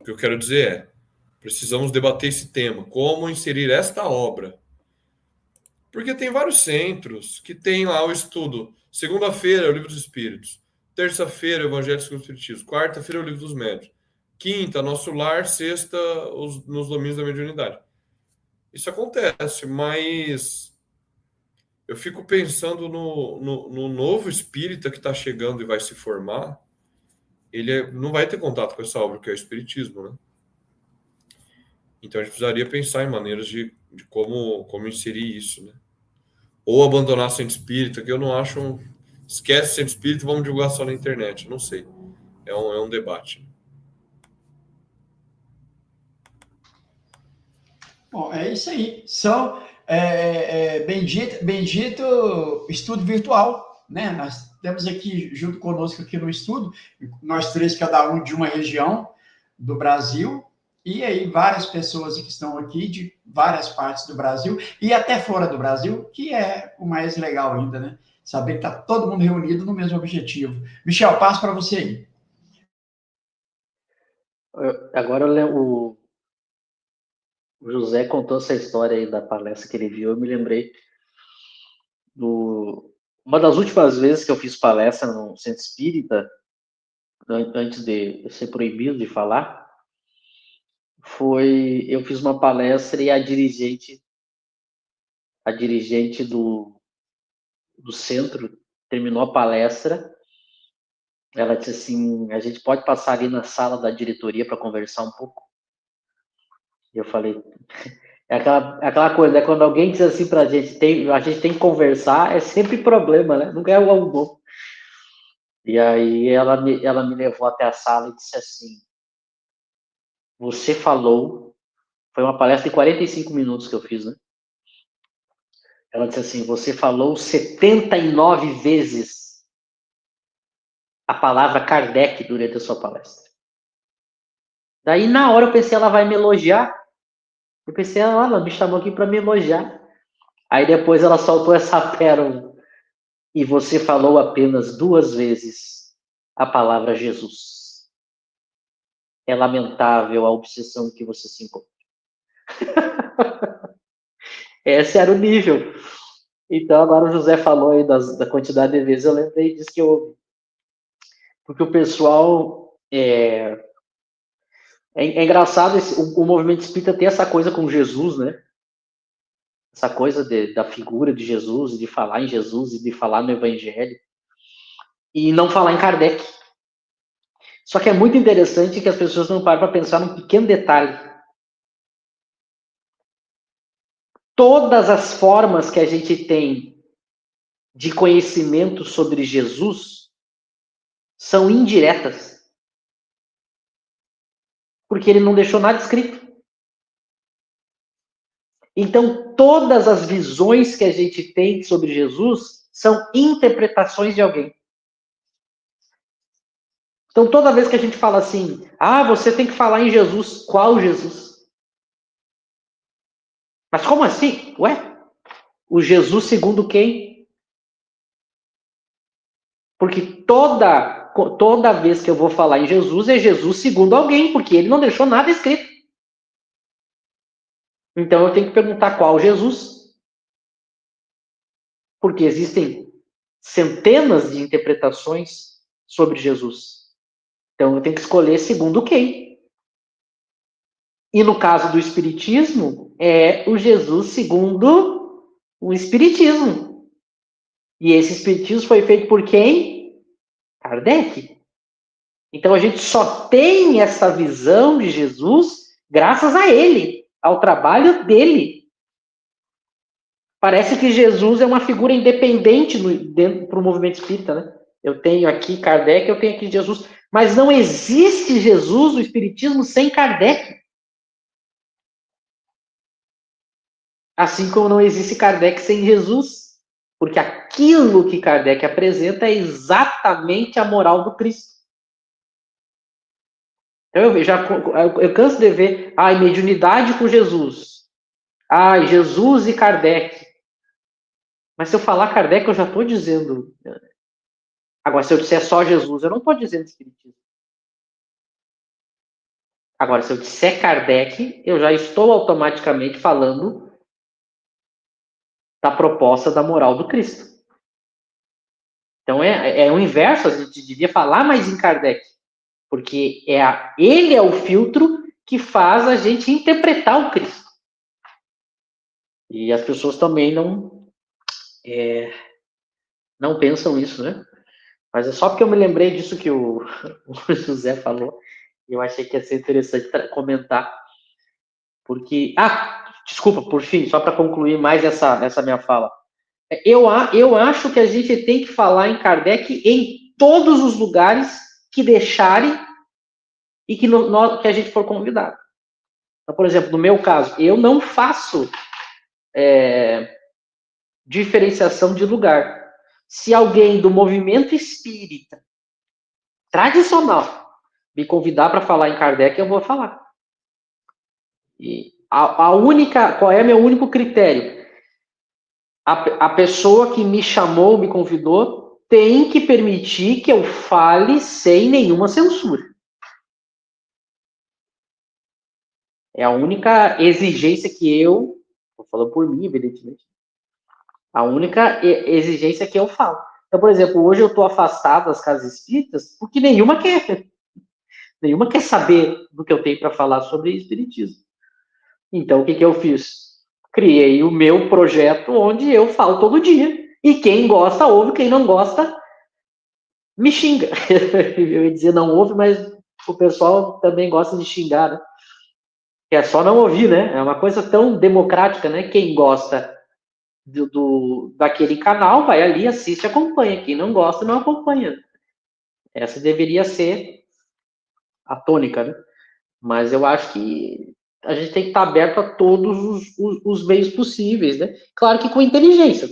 o que eu quero dizer é, precisamos debater esse tema, como inserir esta obra. Porque tem vários centros que tem lá o estudo. Segunda-feira é o Livro dos Espíritos. Terça-feira é o Evangelho segundo o Espiritismo. Quarta-feira é o Livro dos Médiuns. Quinta, Nosso Lar. Sexta, nos domínios da mediunidade. Isso acontece, mas eu fico pensando no novo espírita que está chegando e vai se formar. Ele não vai ter contato com essa obra que é o Espiritismo, né? Então a gente precisaria pensar em maneiras de como inserir isso, né? Ou abandonar centro espírita, que eu não acho. Esquece centro espírita, vamos divulgar só na internet. Não sei. É um debate. Bom, é isso aí. São bendito estudo virtual, né? Nós temos aqui, junto conosco aqui no estudo, nós três, cada um de uma região do Brasil, e aí várias pessoas que estão aqui de várias partes do Brasil, e até fora do Brasil, que é o mais legal ainda, né? Saber que está todo mundo reunido no mesmo objetivo. Michel, passo para você aí. Agora o José contou essa história aí da palestra que ele viu, eu me lembrei uma das últimas vezes que eu fiz palestra no Centro Espírita, antes de eu ser proibido de falar, eu fiz uma palestra e a dirigente do centro terminou a palestra, ela disse assim, a gente pode passar ali na sala da diretoria para conversar um pouco? E eu falei, aquela coisa, né? Quando alguém diz assim pra gente, a gente tem que conversar, é sempre problema, né? Nunca é algo bom. E aí ela me levou até a sala e disse assim, você falou, foi uma palestra de 45 minutos que eu fiz, né? Ela disse assim, você falou 79 vezes a palavra Kardec durante a sua palestra. Daí, na hora, eu pensei, ela vai me elogiar. Eu pensei, ela me chamou aqui para me elogiar. Aí depois ela soltou essa pérola. E você falou apenas 2 vezes a palavra Jesus. É lamentável a obsessão que você se encontra. Esse era o nível. Então, agora o José falou aí da quantidade de vezes, eu lembrei disso que eu ouvi. Porque o pessoal... É engraçado, o movimento espírita tem essa coisa com Jesus, né? Essa coisa da figura de Jesus, de falar em Jesus e de falar no Evangelho. E não falar em Kardec. Só que é muito interessante que as pessoas não param para pensar num pequeno detalhe. Todas as formas que a gente tem de conhecimento sobre Jesus são indiretas. Porque ele não deixou nada escrito. Então, todas as visões que a gente tem sobre Jesus são interpretações de alguém. Então, toda vez que a gente fala assim, você tem que falar em Jesus, qual Jesus? Mas como assim? Ué? O Jesus segundo quem? Porque toda vez que eu vou falar em Jesus, é Jesus segundo alguém, porque ele não deixou nada escrito. Então, eu tenho que perguntar qual Jesus? Porque existem centenas de interpretações sobre Jesus. Então, eu tenho que escolher segundo quem? E no caso do Espiritismo, é o Jesus segundo o Espiritismo. E esse Espiritismo foi feito por quem? Kardec. Então a gente só tem essa visão de Jesus graças a ele, ao trabalho dele. Parece que Jesus é uma figura independente para o movimento espírita, né? Eu tenho aqui Kardec, eu tenho aqui Jesus. Mas não existe Jesus, o Espiritismo, sem Kardec. Assim como não existe Kardec sem Jesus, porque aquilo que Kardec apresenta é exatamente a moral do Cristo. Então eu canso de ver, mediunidade com Jesus. Jesus e Kardec. Mas se eu falar Kardec, eu já estou dizendo. Agora, se eu disser só Jesus, eu não estou dizendo Espiritismo. Agora, se eu disser Kardec, eu já estou automaticamente falando da proposta da moral do Cristo. Então é o inverso, a gente devia falar mais em Kardec, porque ele é o filtro que faz a gente interpretar o Cristo. E as pessoas também não pensam isso, né? Mas é só porque eu me lembrei disso que o José falou, e eu achei que ia ser interessante comentar. Porque, desculpa, por fim, só para concluir mais essa minha fala. Eu acho que a gente tem que falar em Kardec em todos os lugares que deixarem e que a gente for convidado. Então, por exemplo, no meu caso, eu não faço diferenciação de lugar. Se alguém do movimento espírita tradicional me convidar para falar em Kardec, eu vou falar. E qual é meu único critério? A pessoa que me chamou, me convidou, tem que permitir que eu fale sem nenhuma censura. É a única exigência que eu falando por mim, evidentemente, a única exigência que eu falo. Então, por exemplo, hoje eu estou afastado das casas espíritas porque nenhuma quer saber do que eu tenho para falar sobre espiritismo. Então, o que eu fiz? Criei o meu projeto onde eu falo todo dia. E quem gosta, ouve. Quem não gosta, me xinga. Eu ia dizer não ouve, mas o pessoal também gosta de xingar, né? É só não ouvir, né? É uma coisa tão democrática, né? Quem gosta daquele canal vai ali, assiste, acompanha. Quem não gosta, não acompanha. Essa deveria ser a tônica, né? Mas eu acho que a gente tem que estar aberto a todos os meios possíveis, né? Claro que com inteligência.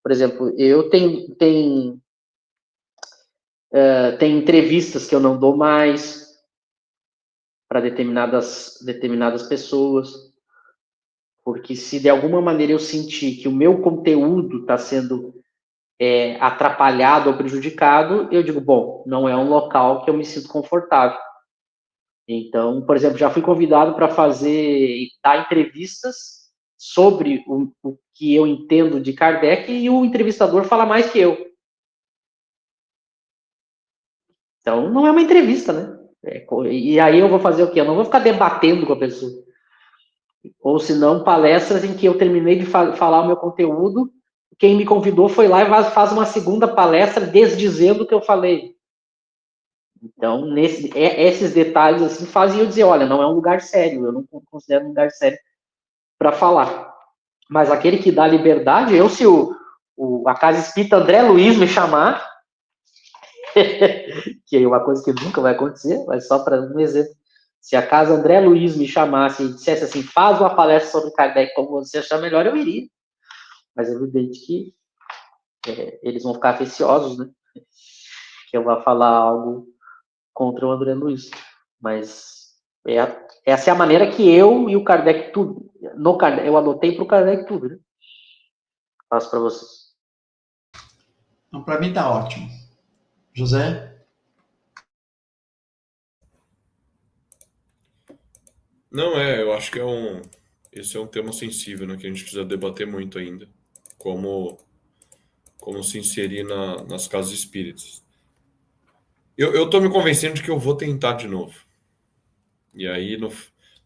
Por exemplo, eu tenho entrevistas que eu não dou mais para determinadas pessoas, porque se de alguma maneira eu sentir que o meu conteúdo está sendo atrapalhado ou prejudicado, eu digo, bom, não é um local que eu me sinto confortável. Então, por exemplo, já fui convidado para dar entrevistas sobre o que eu entendo de Kardec e o entrevistador fala mais que eu. Então, não é uma entrevista, né? E aí eu vou fazer o quê? Eu não vou ficar debatendo com a pessoa. Ou se não, palestras em que eu terminei de falar o meu conteúdo, quem me convidou foi lá e faz uma segunda palestra desdizendo o que eu falei. Então, esses detalhes assim fazem eu dizer, olha, não é um lugar sério, eu não considero um lugar sério para falar. Mas aquele que dá liberdade, se a Casa Espírita André Luiz me chamar, que é uma coisa que nunca vai acontecer, mas só para um exemplo, se a Casa André Luiz me chamasse e dissesse assim, faz uma palestra sobre Kardec como você achar melhor, eu iria. Mas é evidente que eles vão ficar receosos, né? Que eu vá falar algo contra o André Luiz. Mas essa é a maneira que eu e o Kardec tudo. Eu adotei para o Kardec tudo, né? Passo para vocês. Então, para mim tá ótimo. José? Não eu acho que esse é um tema sensível, né, que a gente precisa debater muito ainda. Como se inserir nas casas espíritas. Eu tô me convencendo de que eu vou tentar de novo. E aí,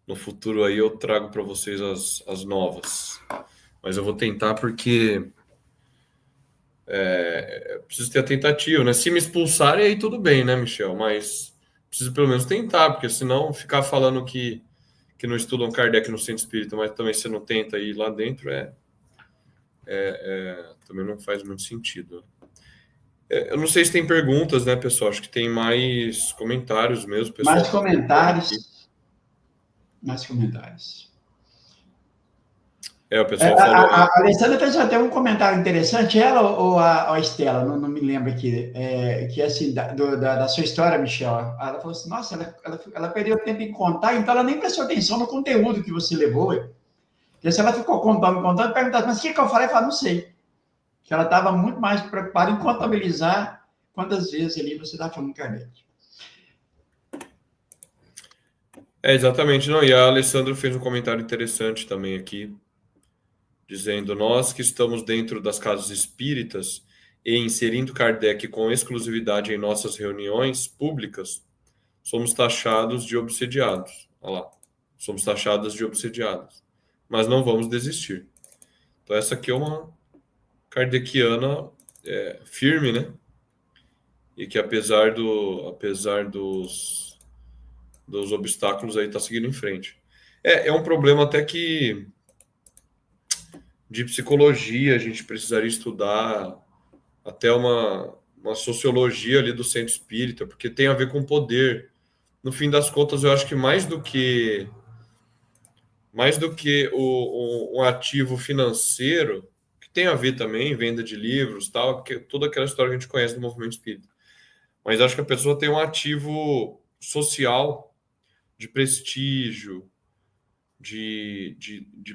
no futuro, aí eu trago para vocês as novas. Mas eu vou tentar porque preciso ter a tentativa, né? Se me expulsarem, aí tudo bem, né, Michel? Mas preciso pelo menos tentar, porque senão ficar falando que não estudam Kardec no centro espírita, mas também você não tenta ir lá dentro, também não faz muito sentido. Eu não sei se tem perguntas, né, pessoal? Acho que tem mais comentários mesmo, pessoal. Mais comentários. Mais comentários. O pessoal falou. A Alessandra fez até um comentário interessante, ela ou a Estela, não me lembro aqui, que assim, da sua história, Michel, ela falou assim, nossa, ela perdeu tempo em contar, então ela nem prestou atenção no conteúdo que você levou. Porque se ela ficou contando, perguntava, mas o que eu falei? Eu falei, não sei. Que ela estava muito mais preocupada em contabilizar quantas vezes ali você está falando Kardec. Exatamente, não. E a Alessandra fez um comentário interessante também aqui, dizendo: nós que estamos dentro das casas espíritas e inserindo Kardec com exclusividade em nossas reuniões públicas, somos taxados de obsediados. Olha lá, somos taxadas de obsediados. Mas não vamos desistir. Então, essa aqui é uma kardeciana firme, né? E que apesar dos obstáculos aí está seguindo em frente. É um problema até que de psicologia a gente precisaria estudar até uma sociologia ali do centro espírita, porque tem a ver com poder. No fim das contas, eu acho que mais do que um ativo financeiro, que tem a ver também, venda de livros, tal, que toda aquela história que a gente conhece do movimento espírita. Mas acho que a pessoa tem um ativo social de prestígio, de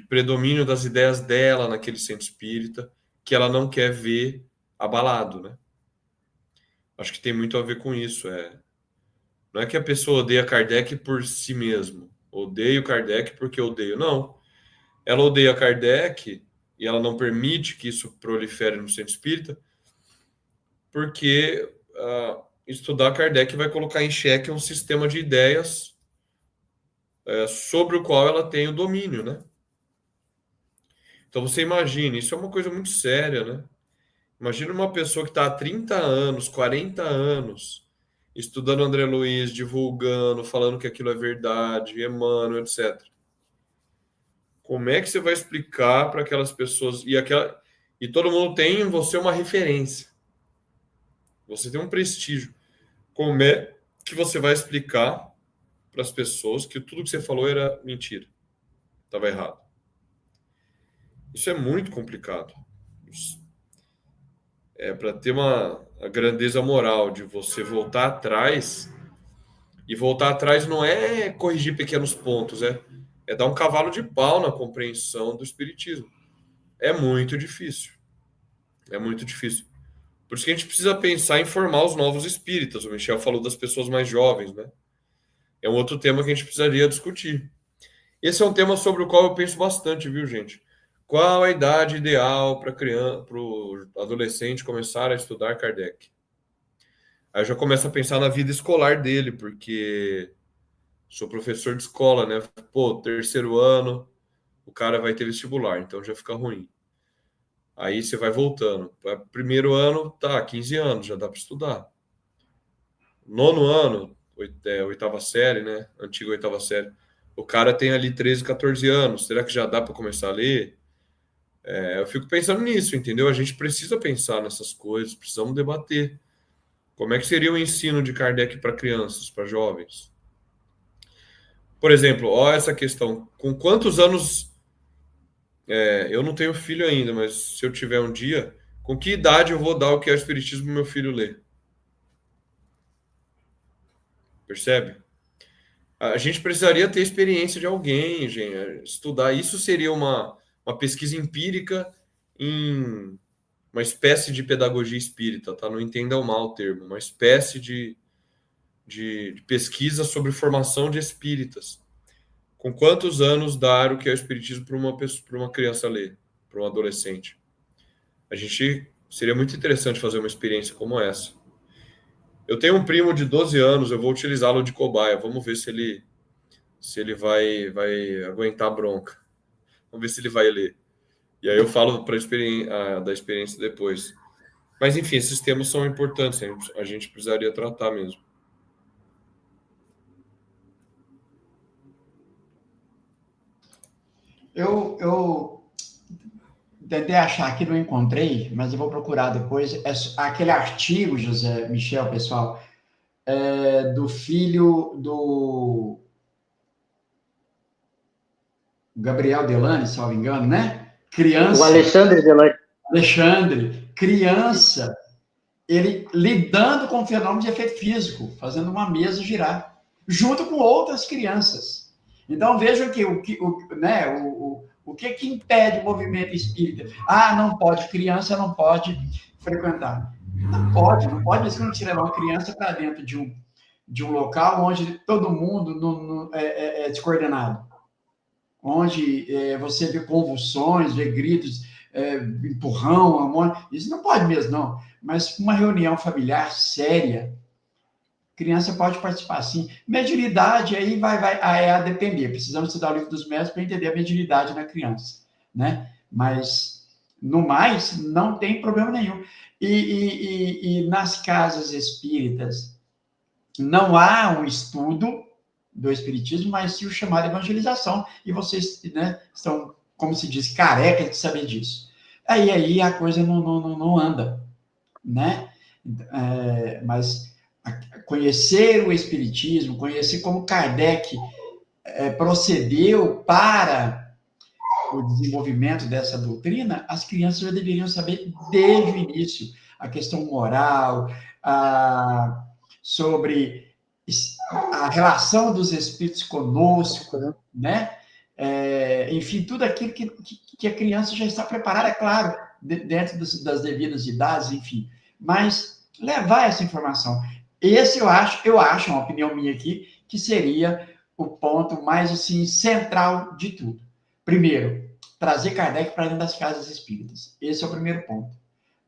predomínio das ideias dela naquele centro espírita, que ela não quer ver abalado, né? Acho que tem muito a ver com isso. Não é que a pessoa odeia Kardec por si mesmo. Odeio Kardec porque odeio. Não. Ela odeia Kardec e ela não permite que isso prolifere no centro espírita porque estudar Kardec vai colocar em xeque um sistema de ideias sobre o qual ela tem o domínio, né? Então você imagina, isso é uma coisa muito séria, né? Imagina uma pessoa que está há 30 anos, 40 anos, estudando André Luiz, divulgando, falando que aquilo é verdade, Emmanuel, etc. Como é que você vai explicar para aquelas pessoas... E todo mundo tem em você uma referência. Você tem um prestígio. Como é que você vai explicar para as pessoas que tudo que você falou era mentira? estava errado. Isso é muito complicado. É para ter a grandeza moral de você voltar atrás. E voltar atrás não é corrigir pequenos pontos, é dar um cavalo de pau na compreensão do espiritismo. É muito difícil. É muito difícil. Por isso que a gente precisa pensar em formar os novos espíritas. O Michel falou das pessoas mais jovens, né? É um outro tema que a gente precisaria discutir. Esse é um tema sobre o qual eu penso bastante, viu, gente? Qual a idade ideal para o adolescente começar a estudar Kardec? Aí eu já começo a pensar na vida escolar dele, porque sou professor de escola, né? Pô, terceiro ano, o cara vai ter vestibular, então já fica ruim. Aí você vai voltando. Primeiro ano, tá, 15 anos, já dá para estudar. Nono ano, oitava série, né? Antiga oitava série. O cara tem ali 13, 14 anos. Será que já dá para começar a ler? Eu fico pensando nisso, entendeu? A gente precisa pensar nessas coisas, precisamos debater. Como é que seria o ensino de Kardec para crianças, para jovens? Por exemplo, ó, essa questão. Com quantos anos... eu não tenho filho ainda, mas se eu tiver um dia, com que idade eu vou dar o que é o Espiritismo pro meu filho ler? Percebe? A gente precisaria ter experiência de alguém, gente, estudar. Isso seria uma pesquisa empírica em uma espécie de pedagogia espírita, tá? Não entendam mal o termo, uma espécie de pesquisa sobre formação de espíritas. Com quantos anos dar o que é o espiritismo para uma criança ler, para um adolescente? Seria muito interessante fazer uma experiência como essa. Eu tenho um primo de 12 anos, eu vou utilizá-lo de cobaia. Vamos ver se ele vai aguentar a bronca. Vamos ver se ele vai ler. E aí eu falo da experiência depois. Mas, enfim, esses temas são importantes. A gente precisaria tratar mesmo. Eu tentei achar aqui, não encontrei, mas eu vou procurar depois. Aquele artigo, José Michel, pessoal, do filho do Gabriel Delane, se não me engano, né? Criança. O Alexandre Delane. Alexandre, criança, ele lidando com o fenômeno de efeito físico, fazendo uma mesa girar, junto com outras crianças. Então, vejam que o que impede o movimento espírita? Não pode, criança não pode frequentar. Não pode, mas quando você levar uma criança para dentro de um local onde todo mundo é descoordenado, onde você vê convulsões, vê gritos, empurrão, amor, isso não pode mesmo, não. Mas uma reunião familiar séria, criança pode participar, sim. Mediunidade, aí vai a depender. Precisamos estudar o livro dos médicos para entender a mediunidade na criança, né? Mas, no mais, não tem problema nenhum. E nas casas espíritas, não há um estudo do espiritismo, mas sim o chamado evangelização. E vocês, né, estão, como se diz, carecas de saber disso. Aí a coisa não anda, né? Mas conhecer o espiritismo, conhecer como Kardec procedeu para o desenvolvimento dessa doutrina, as crianças já deveriam saber desde o início a questão moral, sobre a relação dos espíritos conosco, né? Enfim, tudo aquilo que a criança já está preparada, é claro, dentro das devidas idades, enfim. Mas levar essa informação. Esse eu acho, uma opinião minha aqui, que seria o ponto mais, assim, central de tudo. Primeiro, trazer Kardec para dentro das casas espíritas. Esse é o primeiro ponto.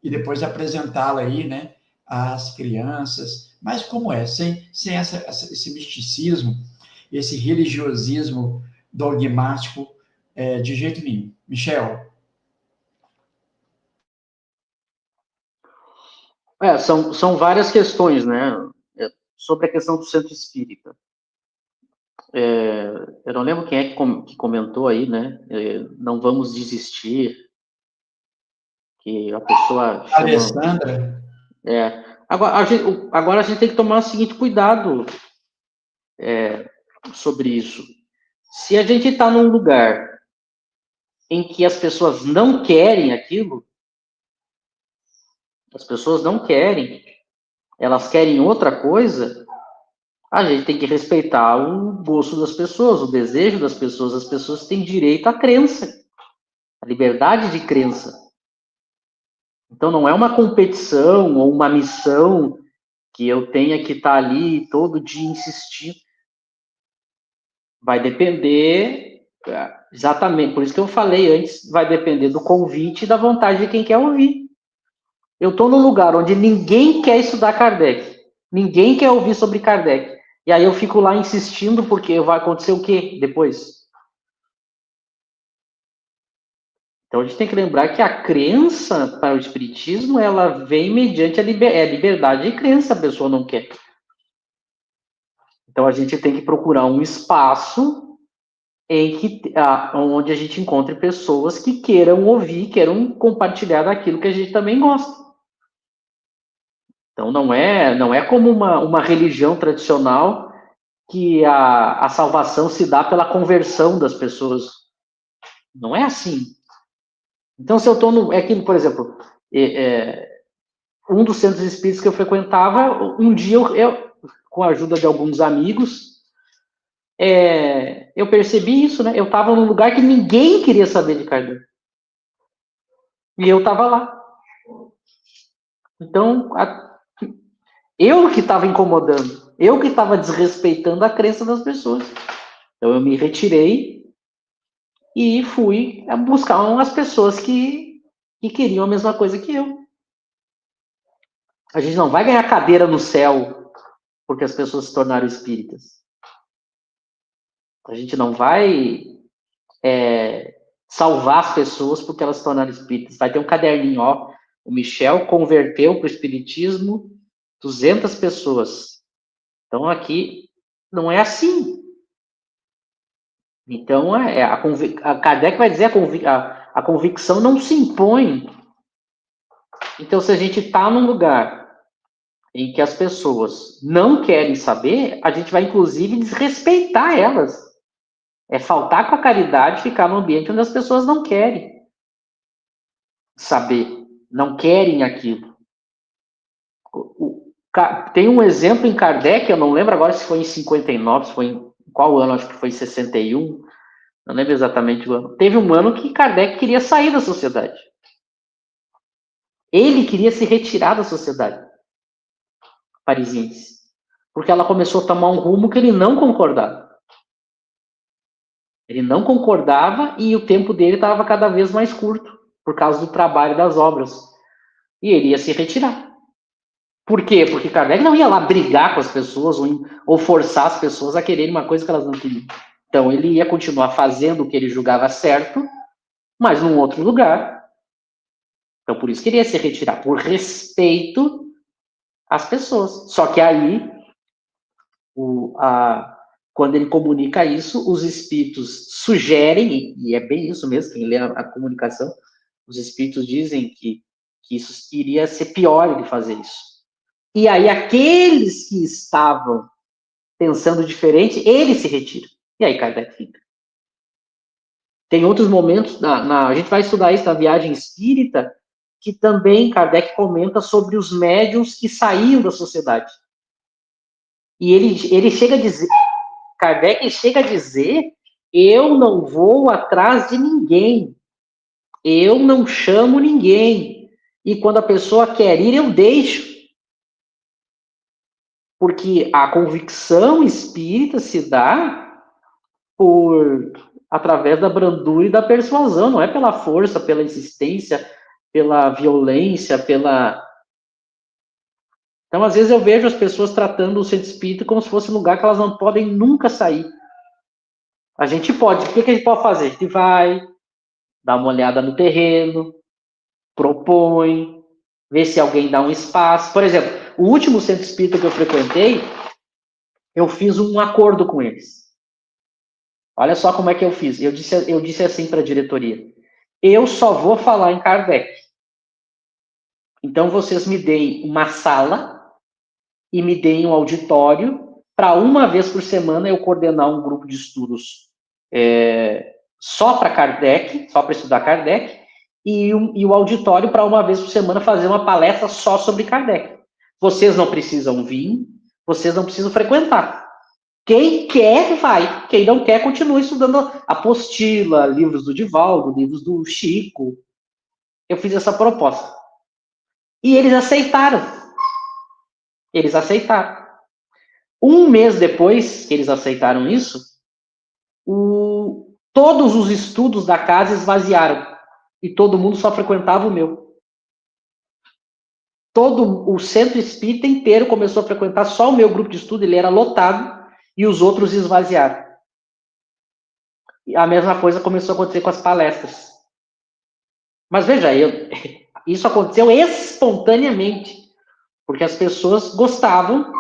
E depois apresentá-lo aí, né, às crianças. Mas como é? Sem esse misticismo, esse religiosismo dogmático, de jeito nenhum. Michel? São várias questões, né? Sobre a questão do centro espírita. Eu não lembro quem é que comentou aí, né? Não vamos desistir. Que a pessoa chama... Alessandra? Agora a gente tem que tomar o seguinte cuidado sobre isso. Se a gente está num lugar em que as pessoas não querem aquilo, as pessoas não querem, elas querem outra coisa, a gente tem que respeitar o gosto das pessoas, o desejo das pessoas. As pessoas têm direito à crença, à liberdade de crença. Então não é uma competição ou uma missão que eu tenha que estar ali todo dia insistindo. Vai depender, exatamente, por isso que eu falei antes, vai depender do convite e da vontade de quem quer ouvir. Eu estou num lugar onde ninguém quer estudar Kardec, ninguém quer ouvir sobre Kardec, e aí eu fico lá insistindo, porque vai acontecer o quê depois? Então a gente tem que lembrar que a crença para o Espiritismo, ela vem mediante a liberdade de crença, a pessoa não quer. Então a gente tem que procurar um espaço onde a gente encontre pessoas que queiram ouvir, queiram compartilhar daquilo que a gente também gosta. Então não é como uma religião tradicional que a salvação se dá pela conversão das pessoas. Não é assim. Então se eu estou no... É que, por exemplo, um dos centros espíritas que eu frequentava, um dia eu com a ajuda de alguns amigos, eu percebi isso, né? Eu estava num lugar que ninguém queria saber de Kardec. E eu estava lá. Então, eu que estava incomodando, eu que estava desrespeitando a crença das pessoas. Então, eu me retirei e fui buscar umas pessoas que queriam a mesma coisa que eu. A gente não vai ganhar cadeira no céu porque as pessoas se tornaram espíritas. A gente não vai salvar as pessoas porque elas se tornaram espíritas. Vai ter um caderninho, ó. O Michel converteu para o espiritismo 200 pessoas. Então, aqui não é assim. Então, a Kardec vai dizer a convicção não se impõe. Então, se a gente está num lugar em que as pessoas não querem saber, a gente vai, inclusive, desrespeitar elas. É faltar com a caridade ficar num ambiente onde as pessoas não querem saber, não querem aquilo. Tem um exemplo em Kardec, eu não lembro agora se foi em 59, se foi em qual ano, acho que foi em 61, não lembro exatamente o ano. Teve um ano que Kardec queria sair da sociedade. Ele queria se retirar da sociedade parisiense, porque ela começou a tomar um rumo que ele não concordava. Ele não concordava e o tempo dele estava cada vez mais curto, por causa do trabalho das obras. E ele ia se retirar. Por quê? Porque Kardec não ia lá brigar com as pessoas ou forçar as pessoas a quererem uma coisa que elas não queriam. Então ele ia continuar fazendo o que ele julgava certo, mas num outro lugar. Então por isso que ele ia se retirar, por respeito às pessoas. Só que aí, quando ele comunica isso, os espíritos sugerem, e é bem isso mesmo, quem lê a comunicação, os espíritos dizem que isso iria ser pior ele fazer isso. E aí aqueles que estavam pensando diferente, ele se retira. E aí Kardec fica. Tem outros momentos, a gente vai estudar isso na viagem espírita, que também Kardec comenta sobre os médiuns que saíam da sociedade. E ele chega a dizer, Kardec chega a dizer, eu não vou atrás de ninguém, eu não chamo ninguém, e quando a pessoa quer ir, eu deixo. Porque a convicção espírita se dá através da brandura e da persuasão, não é pela força, pela insistência, pela violência, Então, às vezes eu vejo as pessoas tratando o centro espírita como se fosse um lugar que elas não podem nunca sair. A gente pode. O que a gente pode fazer? A gente vai, dá uma olhada no terreno, propõe, vê se alguém dá um espaço. Por exemplo, o último centro espírita que eu frequentei, eu fiz um acordo com eles. Olha só como é que eu fiz. Eu disse assim para a diretoria: eu só vou falar em Kardec. Então vocês me deem uma sala e me deem um auditório para uma vez por semana eu coordenar um grupo de estudos só para Kardec, só para estudar Kardec, e o auditório para uma vez por semana fazer uma palestra só sobre Kardec. Vocês não precisam vir, vocês não precisam frequentar. Quem quer, vai. Quem não quer, continua estudando apostila, livros do Divaldo, livros do Chico. Eu fiz essa proposta. E eles aceitaram. Eles aceitaram. Um mês depois que eles aceitaram isso, todos os estudos da casa esvaziaram. E todo mundo só frequentava o meu. Todo o centro espírita inteiro começou a frequentar só o meu grupo de estudo, ele era lotado, e os outros esvaziaram. E a mesma coisa começou a acontecer com as palestras. Mas veja, isso aconteceu espontaneamente, porque as pessoas gostavam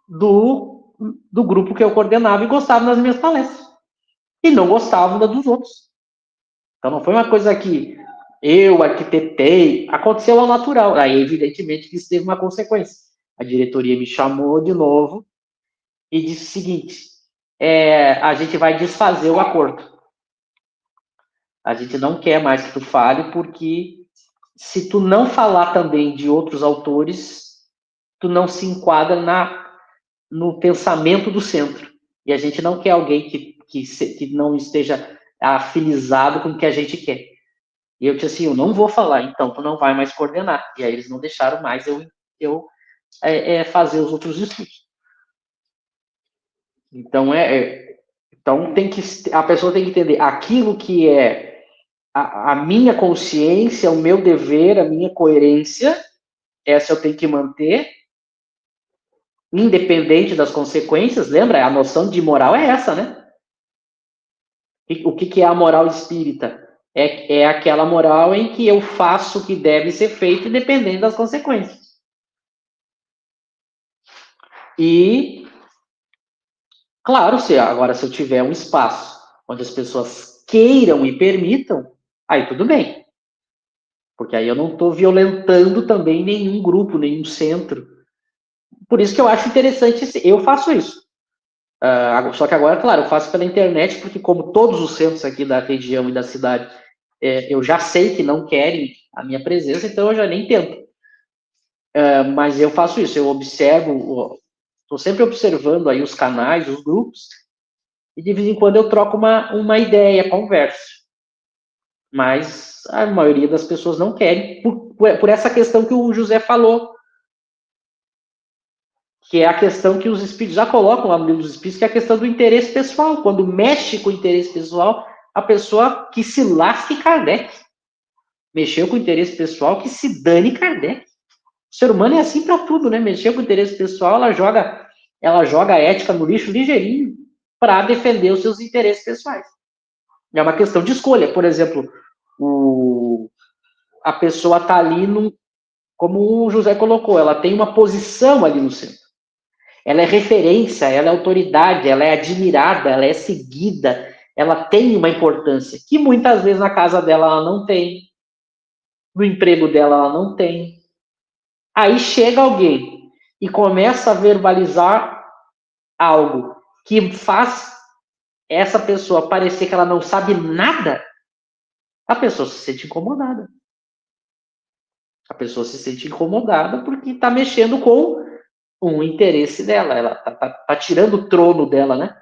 do grupo que eu coordenava e gostavam das minhas palestras. E não gostavam da dos outros. Então não foi uma coisa que eu arquitetei, aconteceu ao natural. Aí, evidentemente, que isso teve uma consequência. A diretoria me chamou de novo e disse o seguinte: a gente vai desfazer o acordo. A gente não quer mais que tu fale, porque se tu não falar também de outros autores, tu não se enquadra no pensamento do centro. E a gente não quer alguém que não esteja afinizado com o que a gente quer. E eu disse assim, eu não vou falar, então tu não vai mais coordenar. E aí eles não deixaram mais eu fazer os outros estudos. Então, então a pessoa tem que entender aquilo que é a minha consciência, o meu dever, a minha coerência, essa eu tenho que manter, independente das consequências. Lembra? A noção de moral é essa, né? O que é a moral espírita? É aquela moral em que eu faço o que deve ser feito, independente das consequências. E, claro, se eu tiver um espaço onde as pessoas queiram e permitam, aí tudo bem. Porque aí eu não estou violentando também nenhum grupo, nenhum centro. Por isso que eu acho interessante, eu faço isso. Só que agora, claro, eu faço pela internet, porque como todos os centros aqui da região e da cidade, eu já sei que não querem a minha presença, então eu já nem tento. Mas eu faço isso, eu observo, estou sempre observando aí os canais, os grupos, e de vez em quando eu troco uma ideia, converso. Mas a maioria das pessoas não querem, por essa questão que o José falou, que é a questão que os espíritos já colocam lá no livro dos espíritos, que é a questão do interesse pessoal. Quando mexe com o interesse pessoal, a pessoa que se lasque Kardec. Mexeu com o interesse pessoal, que se dane Kardec. O ser humano é assim para tudo, né? Mexeu com o interesse pessoal, ela joga a ética no lixo ligeirinho para defender os seus interesses pessoais. É uma questão de escolha. Por exemplo, a pessoa está ali, como o José colocou, ela tem uma posição ali no centro. Ela é referência, ela é autoridade, ela é admirada, ela é seguida, ela tem uma importância que muitas vezes na casa dela ela não tem, no emprego dela ela não tem. Aí chega alguém e começa a verbalizar algo que faz essa pessoa parecer que ela não sabe nada, a pessoa se sente incomodada. A pessoa se sente incomodada porque está mexendo com um interesse dela, ela tá tirando o trono dela, né?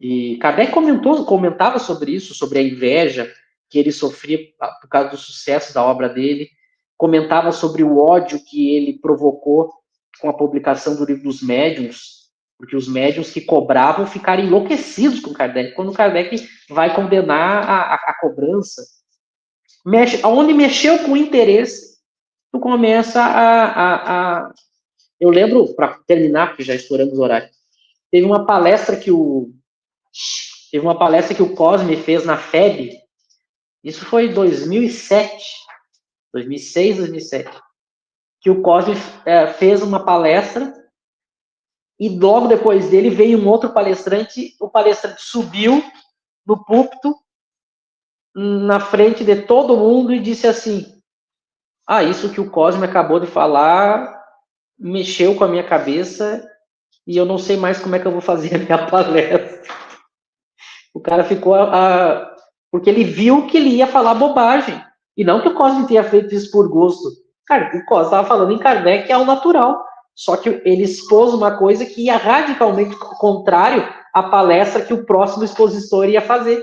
E Kardec comentava sobre isso, sobre a inveja que ele sofria por causa do sucesso da obra dele, comentava sobre o ódio que ele provocou com a publicação do livro dos médiuns, porque os médiuns que cobravam ficaram enlouquecidos com Kardec, quando Kardec vai condenar a cobrança. Onde mexeu com o interesse, tu começa Eu lembro, para terminar, porque já estouramos o horário, teve uma palestra que o Cosme fez na FEB, isso foi em 2006, 2007, que o Cosme fez uma palestra e logo depois dele veio um outro palestrante, o palestrante subiu no púlpito, na frente de todo mundo e disse assim, isso que o Cosme acabou de falar mexeu com a minha cabeça e eu não sei mais como é que eu vou fazer a minha palestra. O cara ficou... porque ele viu que ele ia falar bobagem. E não que o Cosme tenha feito isso por gosto. Cara, o Cosme estava falando em Kardec, que é o natural. Só que ele expôs uma coisa que ia radicalmente contrário à palestra que o próximo expositor ia fazer.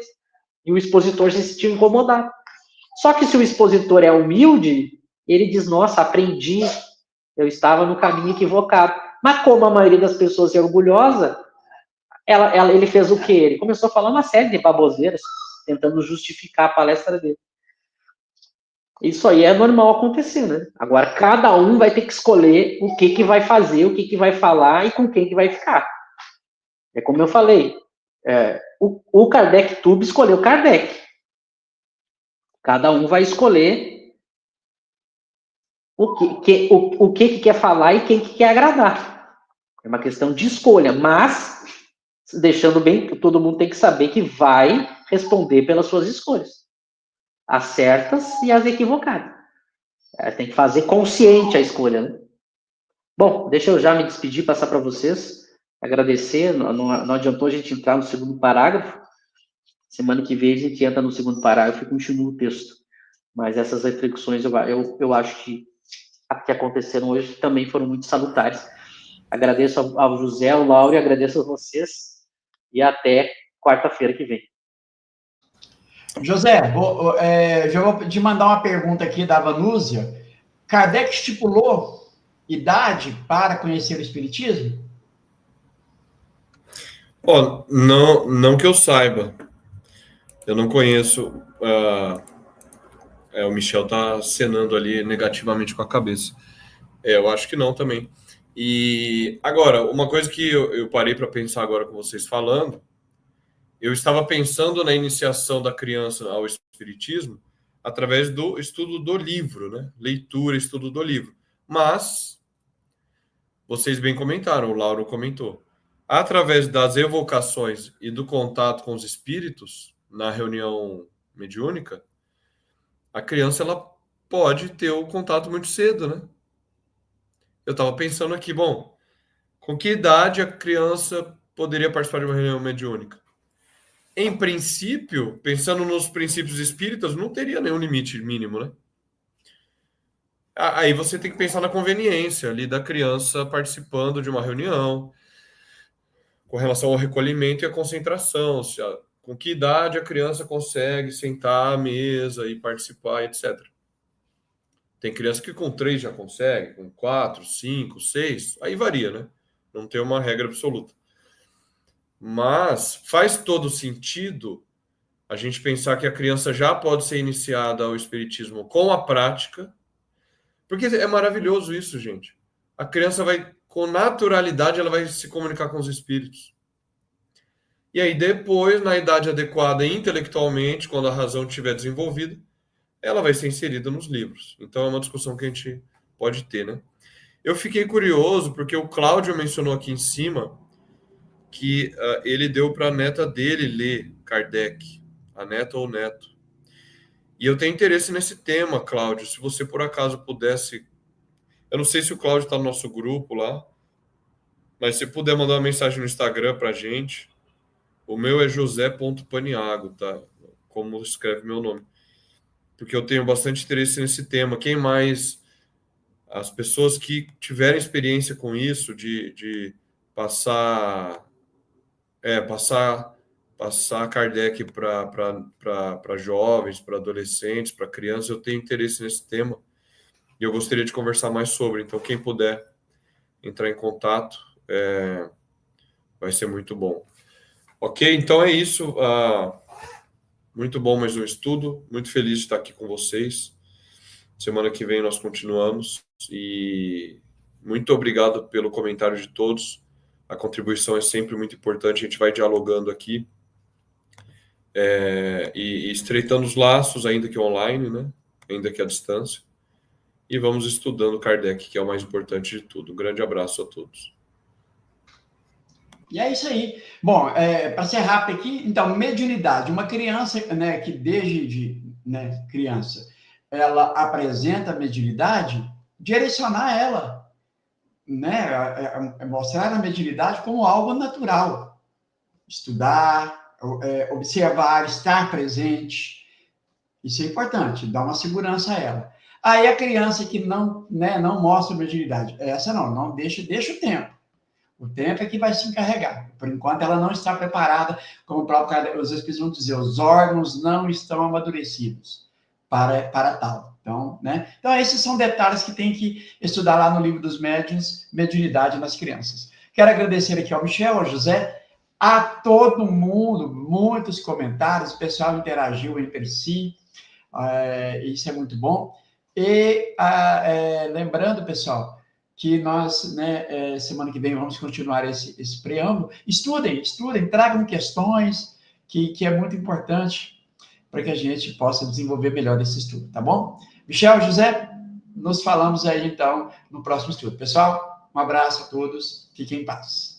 E o expositor se sentiu incomodado. Só que se o expositor é humilde, ele diz, nossa, aprendi, eu estava no caminho equivocado. Mas como a maioria das pessoas é orgulhosa, ele fez o quê? Ele começou a falar uma série de baboseiras, tentando justificar a palestra dele. Isso aí é normal acontecer, né? Agora, cada um vai ter que escolher o que vai fazer, o que vai falar e com quem que vai ficar. É como eu falei, o Kardec Tube escolheu Kardec. Cada um vai escolher o que quer falar e quem que quer agradar. É uma questão de escolha, mas deixando bem que todo mundo tem que saber que vai responder pelas suas escolhas. As certas e as equivocadas. Tem que fazer consciente a escolha, né? Bom, deixa eu já me despedir, passar para vocês, agradecer, não adiantou a gente entrar no segundo parágrafo, semana que vem a gente entra no segundo parágrafo e continua o texto, mas essas reflexões eu acho que aconteceram hoje também foram muito salutares. Agradeço ao José, ao Lauro, agradeço a vocês, e até quarta-feira que vem. José, já vou te mandar uma pergunta aqui da Vanúzia. Kardec estipulou idade para conhecer o Espiritismo? Não que eu saiba. Eu não conheço. O Michel está acenando ali negativamente com a cabeça. Eu acho que não também. E agora, uma coisa que eu parei para pensar agora com vocês falando, eu estava pensando na iniciação da criança ao Espiritismo através do estudo do livro, né? Leitura, estudo do livro. Mas, vocês bem comentaram, o Lauro comentou, através das evocações e do contato com os espíritos na reunião mediúnica, a criança ela pode ter o contato muito cedo, né? Eu estava pensando aqui, bom, com que idade a criança poderia participar de uma reunião mediúnica? Em princípio, pensando nos princípios espíritas, não teria nenhum limite mínimo, né? Aí você tem que pensar na conveniência ali da criança participando de uma reunião, com relação ao recolhimento e à concentração, com que idade a criança consegue sentar à mesa e participar, etc. Tem criança que com 3 já consegue, com 4, 5, 6, aí varia, né? Não tem uma regra absoluta. Mas faz todo sentido a gente pensar que a criança já pode ser iniciada ao espiritismo com a prática, porque é maravilhoso isso, gente. A criança vai, com naturalidade, ela vai se comunicar com os espíritos. E aí depois, na idade adequada intelectualmente, quando a razão estiver desenvolvida, ela vai ser inserida nos livros. Então é uma discussão que a gente pode ter, né? Eu fiquei curioso porque o Cláudio mencionou aqui em cima que ele deu para a neta dele ler Kardec, a neta ou neto. E eu tenho interesse nesse tema, Cláudio. Se você por acaso pudesse, eu não sei se o Cláudio está no nosso grupo lá, mas se puder mandar uma mensagem no Instagram para a gente, o meu é josé.paniago, tá? Como escreve meu nome. Porque eu tenho bastante interesse nesse tema. Quem mais? As pessoas que tiverem experiência com isso, de passar Kardec para jovens, para adolescentes, para crianças, eu tenho interesse nesse tema e eu gostaria de conversar mais sobre. Então, quem puder entrar em contato, vai ser muito bom. Ok? Então é isso. Muito bom mais um estudo. Muito feliz de estar aqui com vocês. Semana que vem nós continuamos. E muito obrigado pelo comentário de todos. A contribuição é sempre muito importante. A gente vai dialogando aqui. E estreitando os laços, ainda que online, né? Ainda que à distância. E vamos estudando Kardec, que é o mais importante de tudo. Um grande abraço a todos. E é isso aí. Bom, para ser rápido aqui, então, mediunidade. Uma criança, né, que desde criança, ela apresenta mediunidade, direcionar ela, né, mostrar a mediunidade como algo natural. Estudar, observar, estar presente. Isso é importante, dá uma segurança a ela. Aí a criança que não mostra fragilidade, essa não deixa o tempo. O tempo é que vai se encarregar. Por enquanto, ela não está preparada, como o próprio os Espíritos vão dizer, os órgãos não estão amadurecidos para tal. Então, Então, esses são detalhes que tem que estudar lá no livro dos médiuns, Mediunidade nas Crianças. Quero agradecer aqui ao Michel, ao José, a todo mundo, muitos comentários, o pessoal interagiu entre si, isso é muito bom. E lembrando, pessoal, que nós, semana que vem, vamos continuar esse preâmbulo. Estudem, tragam questões, que é muito importante para que a gente possa desenvolver melhor esse estudo, tá bom? Michel, José, nos falamos aí, então, no próximo estudo. Pessoal, um abraço a todos, fiquem em paz.